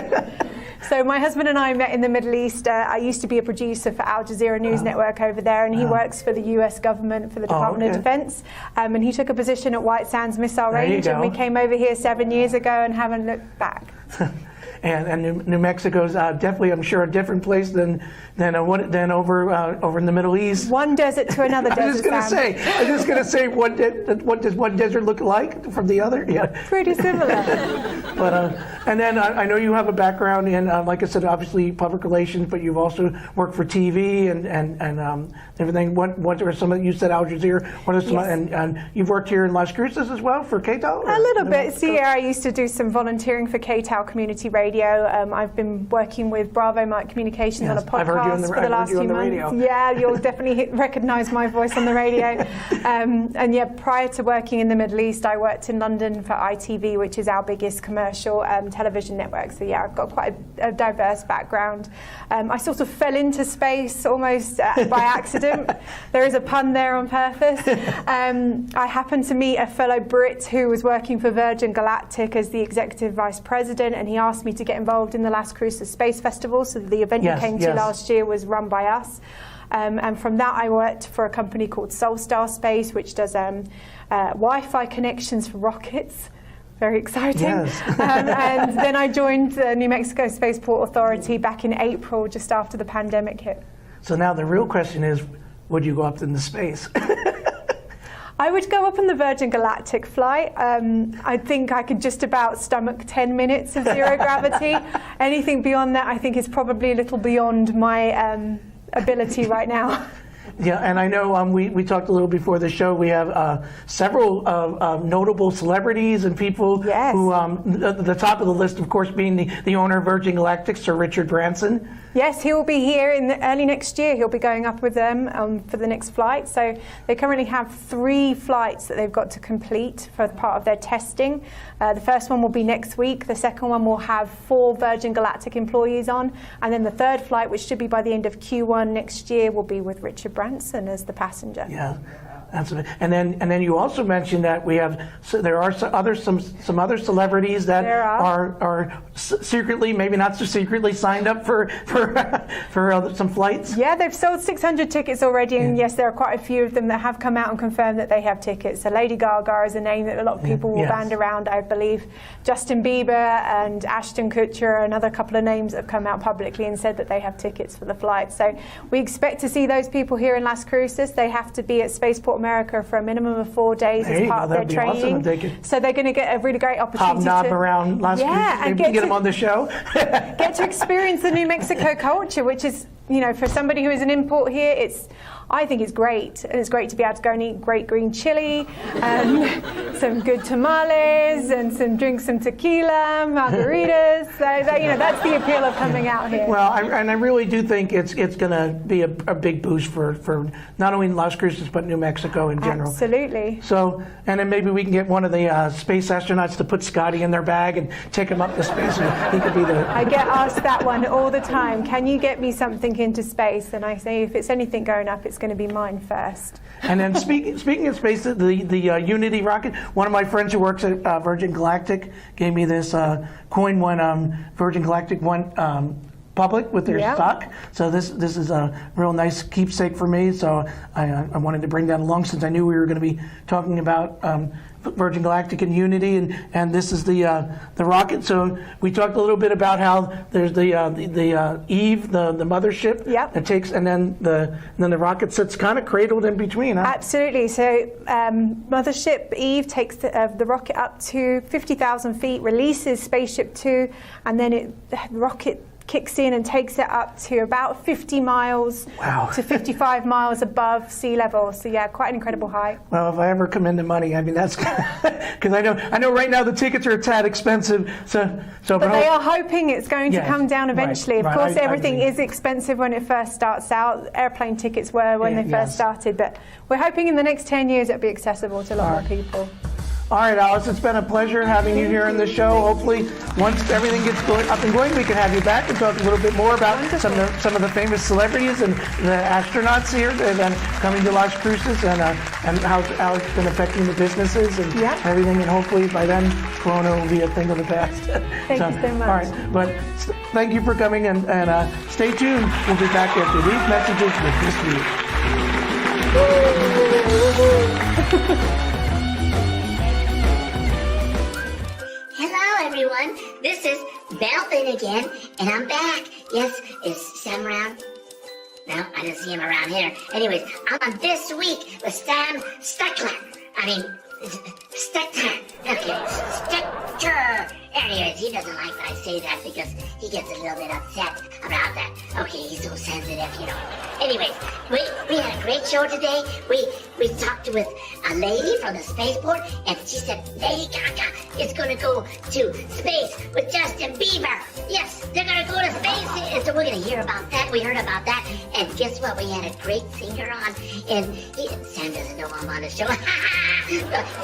So my husband and I met in the Middle East. I used to be a producer for Al Jazeera News Network over there, and he works for the US government, for the Department of Defense. And he took a position at White Sands Missile Range, and we came over here 7 years ago and haven't looked back. And New Mexico's definitely, I'm sure, a different place than over in the Middle East. One desert to another desert. I was just going to say, what does one desert look like from the other? Yeah, pretty similar. But and then I know you have a background in, like I said, obviously public relations, but you've also worked for TV and everything. What are some of, you said Al Jazeera? What are some? Yes. And you've worked here in Las Cruces as well for KTAL? A little bit. So yeah, I used to do some volunteering for KTAL Community Radio. I've been working with Bravo Mike Communications on a podcast for the last few months. Yeah, you'll definitely recognize my voice on the radio. And yeah, prior to working in the Middle East, I worked in London for ITV, which is our biggest commercial television network. So yeah, I've got quite a diverse background. I sort of fell into space almost by accident. There is a pun there on purpose. I happened to meet a fellow Brit who was working for Virgin Galactic as the executive vice president, and he asked me to get involved in the Las Cruces Space Festival. So the event you came to last year was run by us. And from that, I worked for a company called Solstar Space, which does Wi-Fi connections for rockets. Very exciting. Yes. And then I joined the New Mexico Spaceport Authority back in April, just after the pandemic hit. So now the real question is, would you go up into space? I would go up on the Virgin Galactic flight. I think I could just about stomach 10 minutes of zero gravity. Anything beyond that, I think, is probably a little beyond my ability right now. Yeah, and I know we talked a little before the show. We have several notable celebrities and people who, the top of the list, of course, being the owner of Virgin Galactic, Sir Richard Branson. Yes, he will be here in early next year. He'll be going up with them for the next flight. So they currently have 3 flights that they've got to complete for part of their testing. The first one will be next week. The second one will have 4 Virgin Galactic employees on. And then the third flight, which should be by the end of Q1 next year, will be with Richard Branson as the passenger. Yeah. And then you also mentioned that there are some other celebrities that are secretly, maybe not so secretly, signed up for some flights. Yeah, they've sold 600 tickets already, and yes, there are quite a few of them that have come out and confirmed that they have tickets. So Lady Gaga is a name that a lot of people will band around, I believe. Justin Bieber and Ashton Kutcher, another couple of names that have come out publicly and said that they have tickets for the flight. So we expect to see those people here in Las Cruces. They have to be at Spaceport America for a minimum of 4 days as part of their training. Awesome. So they're going to get a really great opportunity hobnob around Las Cruces, and get them on the show. Get to experience the New Mexico culture, which is, you know, for somebody who is an import here, I think it's great, and it's great to be able to go and eat great green chili, and some good tamales, and drink some tequila, margaritas. So that's the appeal of coming out here. Well, I really do think it's going to be a big boost for not only Las Cruces but New Mexico in general. Absolutely. So, and then maybe we can get one of the space astronauts to put Scotty in their bag and take him up to space. And he could be the. I get asked that one all the time. Can you get me something into space? And I say, if it's anything going up, it's going to be mine first. And then speaking of space, the Unity rocket, one of my friends who works at Virgin Galactic gave me this coin when Virgin Galactic went public with their stock. So this is a real nice keepsake for me. So I wanted to bring that along since I knew we were going to be talking about Virgin Galactic and Unity, and this is the rocket. So we talked a little bit about how there's the Eve, the mothership that takes, and then the rocket sits kind of cradled in between. Huh? Absolutely. So mothership Eve takes the rocket up to 50,000 feet, releases Spaceship 2, and then the rocket kicks in and takes it up to about 50 miles to 55 miles above sea level. So yeah, quite an incredible height. Well, if I ever come into money, I mean, that's because I know right now the tickets are a tad expensive. But they are hoping it's going to come down eventually. Of course, everything is expensive when it first starts out. Airplane tickets were when they first started, but we're hoping in the next 10 years it'll be accessible to a lot more people. All right, Alice, it's been a pleasure having you here on the show. Hopefully, once everything gets up and going, we can have you back and talk a little bit more about some of the famous celebrities and the astronauts here that have been coming to Las Cruces and how it's been affecting the businesses and everything. And hopefully, by then, Corona will be a thing of the past. Thank you so much. All right, but thank you for coming and stay tuned. We'll be back after these messages with this week. Hello, everyone. This is Belfin again, and I'm back. Yes, is Sam around? No, I didn't see him around here. Anyways, I'm on This Week with Sam Stuckler. Stuckler. Okay, Stuckler. Anyways, he doesn't like when I say that because he gets a little bit upset about that. Okay, he's so sensitive, you know. Anyways, we had a great show today. We talked with a lady from the spaceport, and she said Lady Gaga is going to go to space with Justin Bieber. Yes, they're going to go to space, and so we're going to hear about that. We heard about that, and guess what? We had a great singer on, and Sam doesn't know I'm on the show.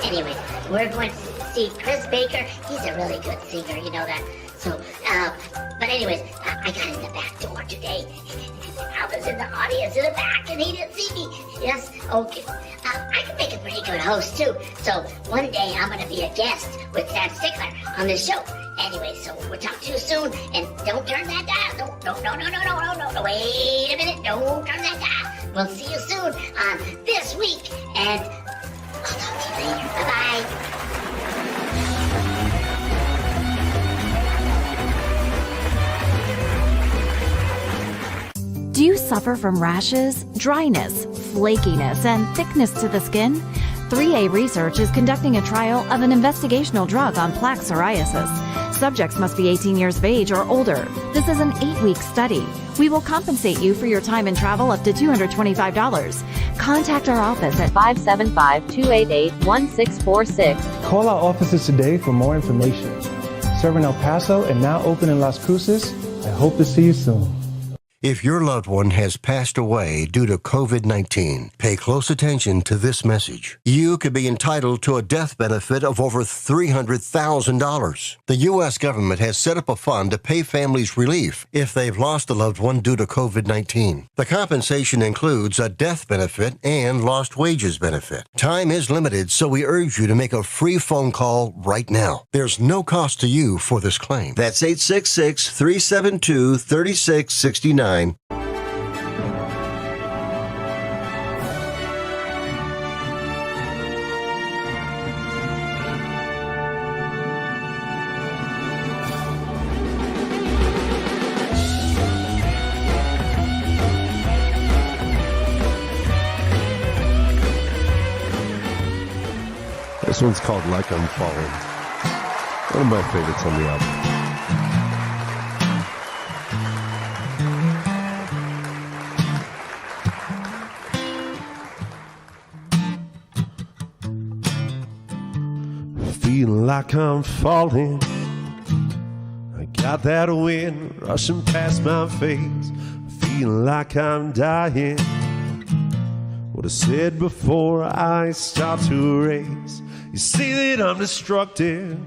Anyways, we're going to see Chris Baker. He's a really good singer, you know that. So, but anyways, I got in the back door today. I was in the audience in the back, and he didn't see me. Yes, okay. I can make a pretty good host too. So one day I'm gonna be a guest with Sam Stickler on this show. Anyway, so we'll talk to you soon, and don't turn that dial. No. Wait a minute, don't turn that dial. We'll see you soon on This Week, and I'll talk to you later. Bye-bye. Do you suffer from rashes, dryness, flakiness, and thickness to the skin? 3A Research is conducting a trial of an investigational drug on plaque psoriasis. Subjects must be 18 years of age or older. This is an 8-week study. We will compensate you for your time and travel up to $225. Contact our office at 575-288-1646. Call our offices today for more information. Serving El Paso and now open in Las Cruces. I hope to see you soon. If your loved one has passed away due to COVID-19, pay close attention to this message. You could be entitled to a death benefit of over $300,000. The U.S. government has set up a fund to pay families relief if they've lost a loved one due to COVID-19. The compensation includes a death benefit and lost wages benefit. Time is limited, so we urge you to make a free phone call right now. There's no cost to you for this claim. That's 866-372-3669. This one's called Like I'm Falling. One of my favorites on the album. Feeling like I'm falling. I got that wind rushing past my face. Feeling like I'm dying. What I said before I start to erase. You say that I'm destructive.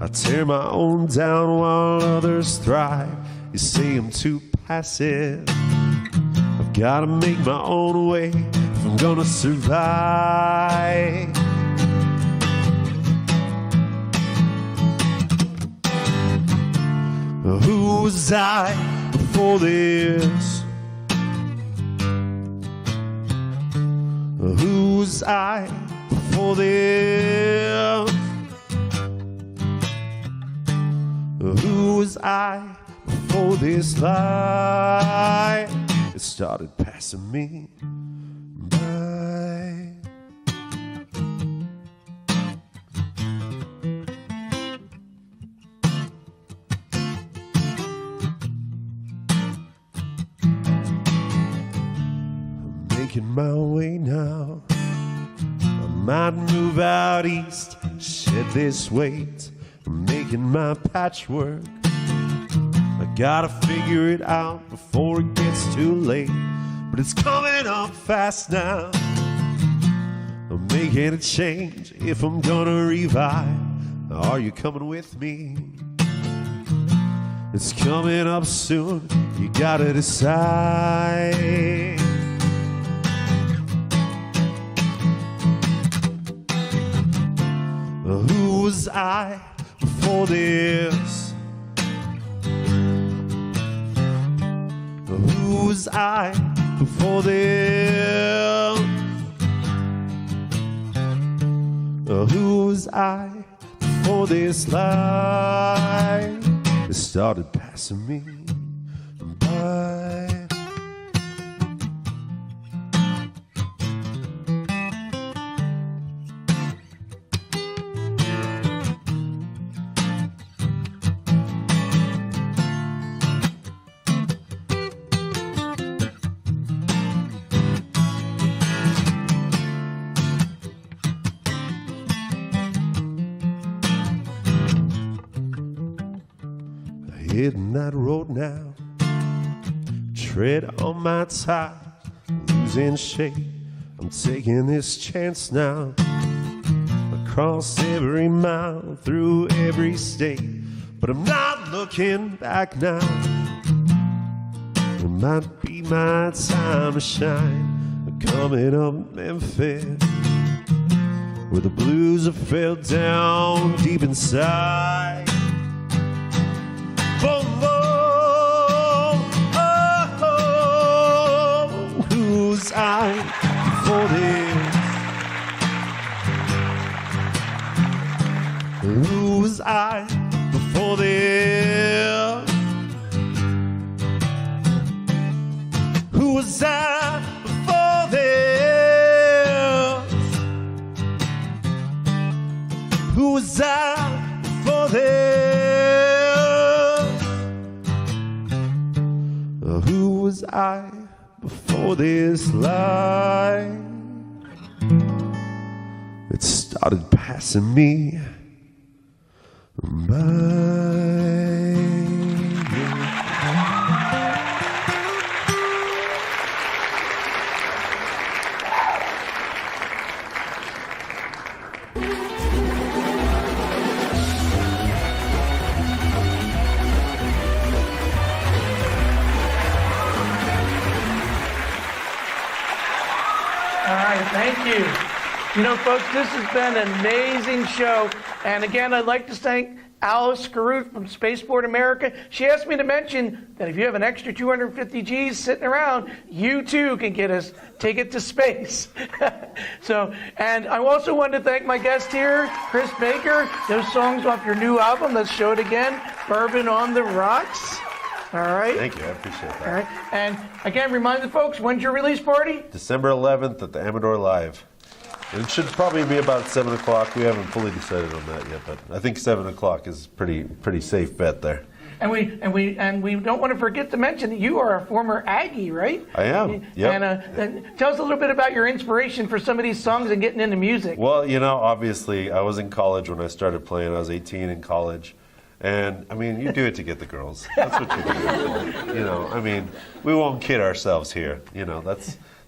I tear my own down while others thrive. You say I'm too passive. I've gotta make my own way if I'm gonna survive. Who was I before this? Who was I before this? Who was I before this life? It started passing me by. Making my way now. I might move out east, shed this weight. I'm making my patchwork. I gotta figure it out before it gets too late. But it's coming up fast now. I'm make any change if I'm gonna revive. Are you coming with me? It's coming up soon, you gotta decide. Who was I before this? Who was I before this? Who was I before this life? It started passing me by. Hitting that road now, tread on my tires, losing shape. I'm taking this chance now, across every mile, through every state. But I'm not looking back now. It might be my time to shine. Coming up Memphis, where the blues have fell down deep inside. Oh, oh, oh, oh, who's I before this? Who's I before this? Who was I before this? Who was I before this? Who was I before this life? It started passing me by. Thank you. You know, folks, this has been an amazing show. And again, I'd like to thank Alice Scarut from Spaceport America. She asked me to mention that if you have an extra 250 G's sitting around, you too can get a ticket to space. And I also wanted to thank my guest here, Chris Baker. Those songs off your new album, let's show it again, Bourbon on the Rocks. All right. Thank you. I appreciate that. All right. And again, remind the folks, when's your release party? December 11th at the Amador Live. It should probably be about 7 o'clock. We haven't fully decided on that yet, but I think 7 o'clock is pretty safe bet there. And we don't want to forget to mention that you are a former Aggie, right? I am. Yep. And tell us a little bit about your inspiration for some of these songs and getting into music. Well, you know, obviously, I was in college when I started playing. I was 18 in college. And, I mean, you do it to get the girls. That's what you do. You know, I mean, we won't kid ourselves here. You know,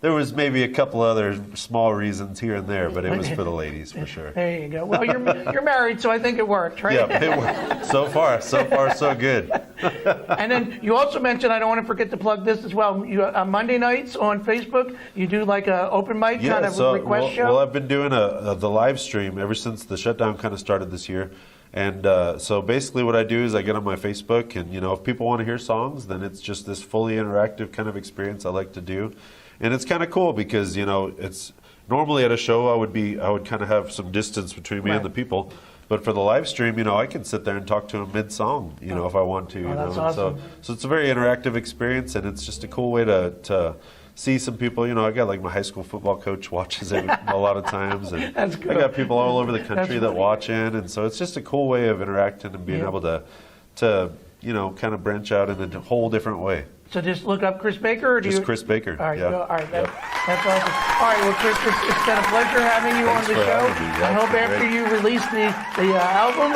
there was maybe a couple other small reasons here and there, but it was for the ladies, for sure. There you go. Well, you're married, so I think it worked, right? Yeah, it worked. So far, so good. And then you also mentioned, I don't want to forget to plug this as well, you, Monday nights on Facebook, you do like an open mic kind of request show? Well, I've been doing the live stream ever since the shutdown kind of started this year. And so basically what I do is I get on my Facebook, and, you know, if people want to hear songs, then it's just this fully interactive kind of experience I like to do. And it's kind of cool because, you know, it's normally at a show I would kind of have some distance between me and the people. But for the live stream, you know, I can sit there and talk to them mid-song, you know, if I want to. You know? That's awesome. So it's a very interactive experience, and it's just a cool way to see some people. You know, I got like my high school football coach watches it a lot of times, and That's good. I got people all over the country that watch in, and so it's just a cool way of interacting and being able to kind of branch out in a whole different way. So just look up Chris Baker, or do Just you? Chris Baker. All right, yeah. all right, that's awesome. All right, well, Chris, it's been a pleasure having you Thanks on the for show. having me. Yeah, I hope it's after great. you release the album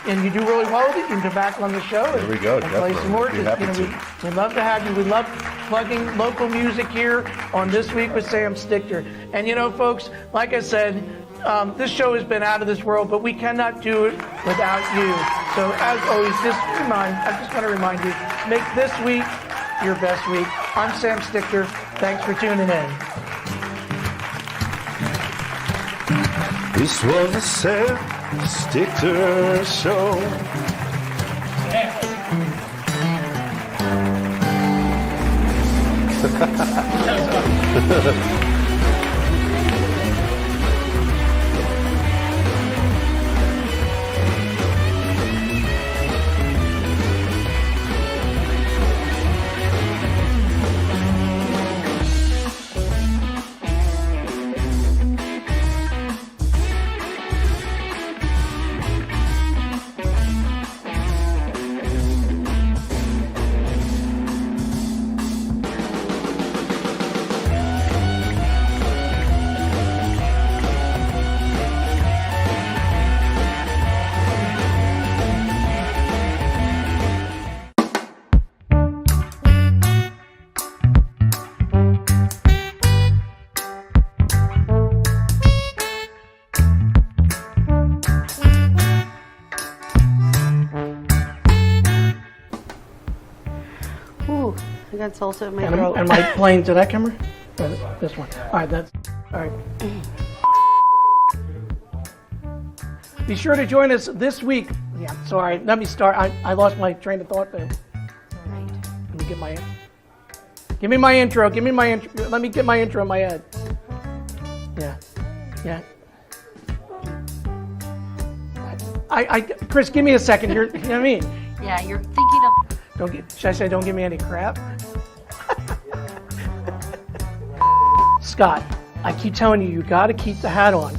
and you do really well with it, you can come back on the show There we go, and play some more. definitely. I'd be happy We'd love to have you. We love plugging local music here on This Week with Sam Stichter. And folks, like I said, this show has been out of this world, but we cannot do it without you. So as always, I just want to remind you, make this week your best week. I'm Sam Stichter. Thanks for tuning in. This was the Sam Stichter Show. Ooh, I got salsa in my And throat. am I playing to that camera? This one. All right, all right. Be sure to join us this week. Yeah, sorry. Let me start. I lost my train of thought there. All right. Let me give me my intro. Give me my intro. Let me get my intro in my head. Yeah. Chris, give me a second. You know what I mean? Yeah, you're thinking of... Should I say don't give me any crap? Scott, I keep telling you got to keep the hat on.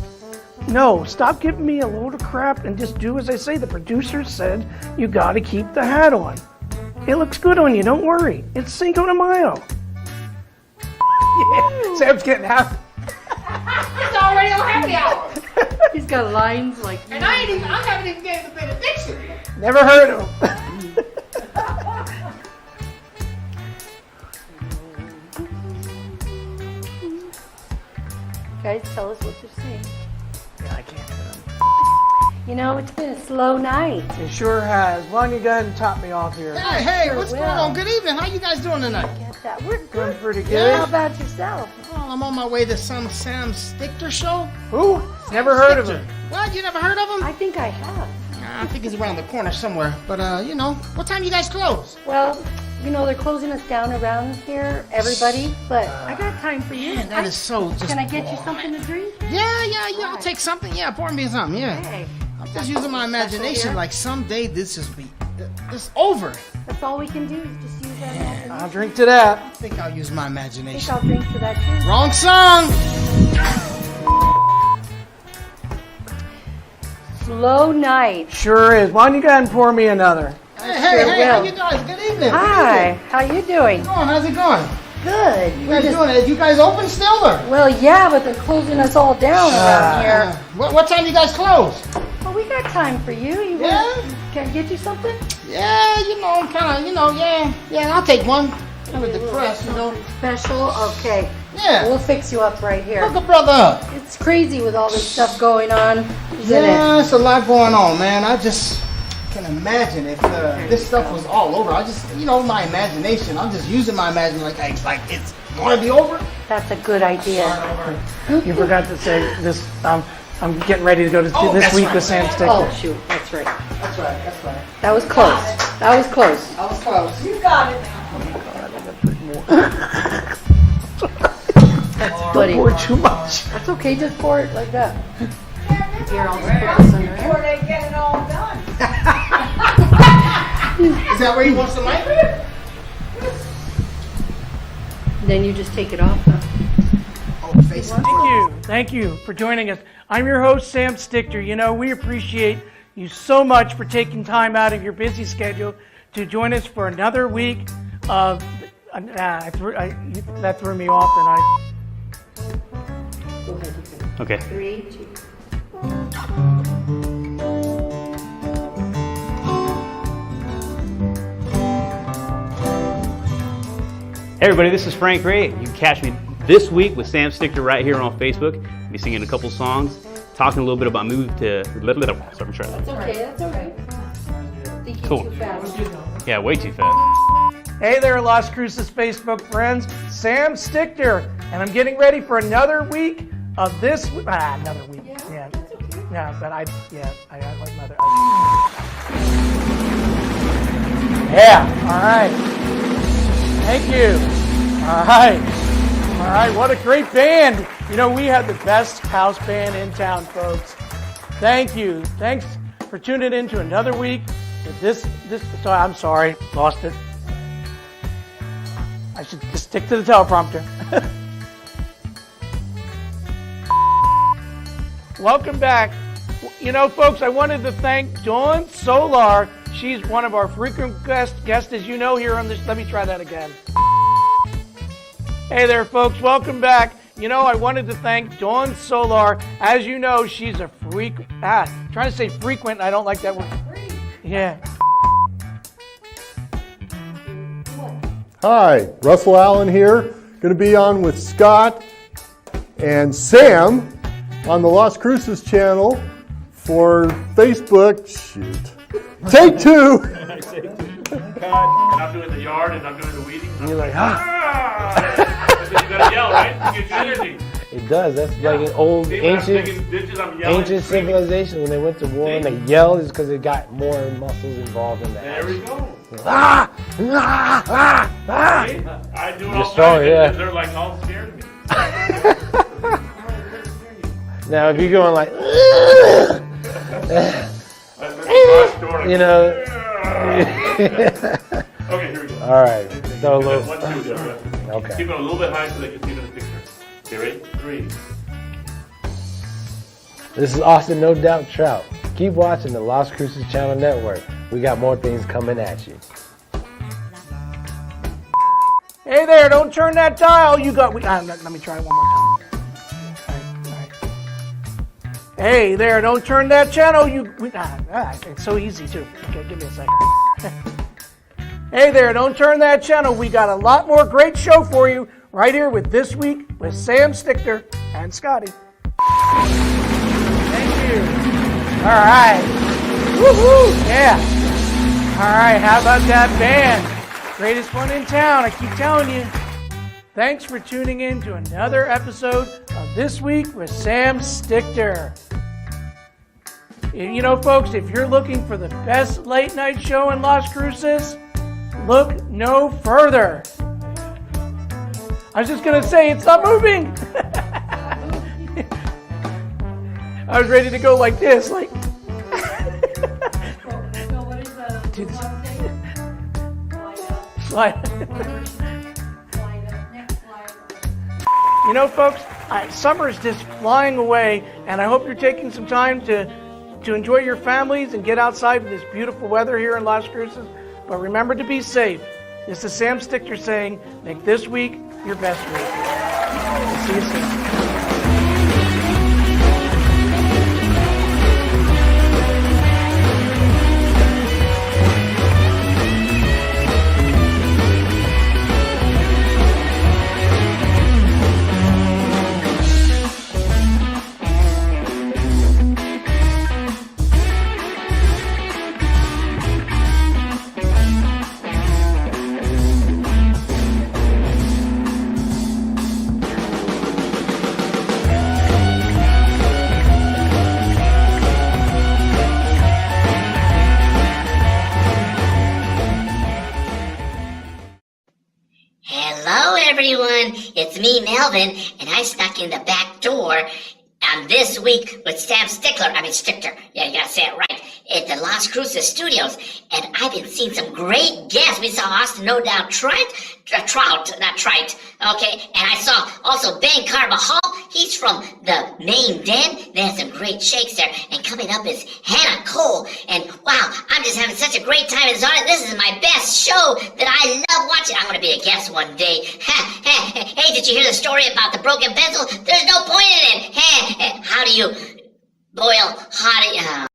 No, stop giving me a load of crap and just do as I say. The producer said you got to keep the hat on. It looks good on you, don't worry. It's Cinco de Mayo. Yeah, Sam's getting happy. It's already on happy hour. He's got lines like... And I haven't even gave the benediction. Never heard of him. Guys, tell us what you're seeing. Yeah, I can't. You know, it's been a slow night. It sure has. Why don't you go ahead and top me off here? Hey, Sure what's will. going on? Good evening. How you guys doing tonight? Get that. We're Doing good. pretty Yeah. good. How about yourself? Well, I'm on my way to some Sam Stichter show. Who? Never heard of him. What? You never heard of him? I think I have. I think he's around the corner somewhere. But, what time you guys close? Well, they're closing us down around here, everybody, but I got time for you. Man, that is so just... Can I get you something to drink? Yeah, I'll take something. Yeah, pour me something, yeah. Hey. I'm just using my imagination here. like someday this is over. That's all we can do is just use that imagination. I'll drink to that. I think I'll use my I think imagination. I'll drink to that too. Wrong song! Slow night. Sure is. Why don't you go ahead and pour me another? Hey, will. how you guys? Good evening. Hi, how you doing? How's it going? Good. You guys doing it? You guys open still or? Well, yeah, but they're closing us all down around here. What time you guys close? Well, we got time for you. Can I get you something? Yeah, I'm kind of, yeah, I'll take one. Kind of depressed, Special? Okay. Yeah. We'll fix you up right here. Hook a brother up. It's crazy with all this stuff going on, isn't Yeah, it? it's a lot going on, man. I just can imagine if this stuff was all over. I just, my imagination. I'm just using my imagination like it's going to be over. That's a good idea. You forgot to say this. I'm getting ready to go to this that's week right. with Sam Stichter. Oh, shoot. That's right. That's right. That was close. That was close. I was close. You got it. That's funny. Pour too much. That's okay. Just pour it like that. Here, I'll just put this under here. Before they get it all done. Is that where he wants the mic? Then you just take it off. Huh? Oh, face it. Thank you for joining us. I'm your host, Sam Stichter. We appreciate you so much for taking time out of your busy schedule to join us for another week of. That threw me off, and I. Okay. 3, 2. Hey everybody, this is Frank Ray. You can catch me this week with Sam Stichter right here on Facebook. I'll be singing a couple songs, talking a little bit about move to. So I'm trying. That's okay, that's all right. Thinking Cool. too fast. Yeah, way too fast. Hey there, Las Cruces Facebook friends. Sam Stichter, and I'm getting ready for another week of this. Another week. Yeah. Yeah, but I like another. Yeah. All right. Thank you. All right. All right. What a great band. You know, we had the best house band in town, folks. Thank you. Thanks for tuning in to another week. So I'm sorry, lost it. I should just stick to the teleprompter. Welcome back. You know, folks, I wanted to thank Dawn Solar. She's one of our frequent guests, as you know, here on this. Let me try that again. Hey there, folks. Welcome back. You know, I wanted to thank Dawn Solar. As you know, she's a trying to say frequent. I don't like that word. Yeah. Hi, Russell Allen here. Going to be on with Scott and Sam on the Las Cruces channel for Facebook. Shoot. Take 2. I'm doing the yard and I'm doing the weeding. You're like, You gotta yell, right? You get energy. It does. That's like an old ancient civilization. When they went to war and they yelled, is because it got more muscles involved in that. There we go. Ah! Ah! Ah! Ah! See? I do it You're all strong, the time yeah. because they're like all scared of me. Now, if you're going like, you know. Okay, here we go. All right. So a little. 1, 2, Okay. Keep it a little bit high so they can see the picture. Okay, ready? 3. This is Austin No Doubt Trout. Keep watching the Las Cruces Channel Network. We got more things coming at you. Hey there, don't turn that dial. You got. Let me try it one more time. All right. Hey there, don't turn that channel. It's so easy too. Okay, give me a second. Hey there, don't turn that channel. We got a lot more great show for you right here with This Week with Sam Stichter and Scotty. Thank you. All right. Woohoo! Yeah. All right, how about that band? Greatest one in town, I keep telling you. Thanks for tuning in to another episode of This Week with Sam Stichter. You know, folks, if you're looking for the best late night show in Las Cruces, look no further. I was just going to say, it's not moving. I was ready to go like this, like. Slide. You know, folks, summer is just flying away, and I hope you're taking some time to enjoy your families and get outside with this beautiful weather here in Las Cruces. But remember to be safe. This is Sam Stichter saying, make this week your best week. See you soon. Hello, everyone. It's me, Melvin, and I snuck in the back door this week with Sam Stricker. Yeah, you gotta say it right. At the Las Cruces Studios. And I've been seeing some great guests. We saw Austin No Doubt Trout. Okay, and I saw also Ben Carvajal. He's from the Main Den. They had some great shakes there. And coming up is Hannah Cole. And wow, I'm just having such a great time on it. This is my best show that I love watching. I'm gonna be a guest one day. Hey, did you hear the story about the broken pencil? There's no point in it. How do you boil hot?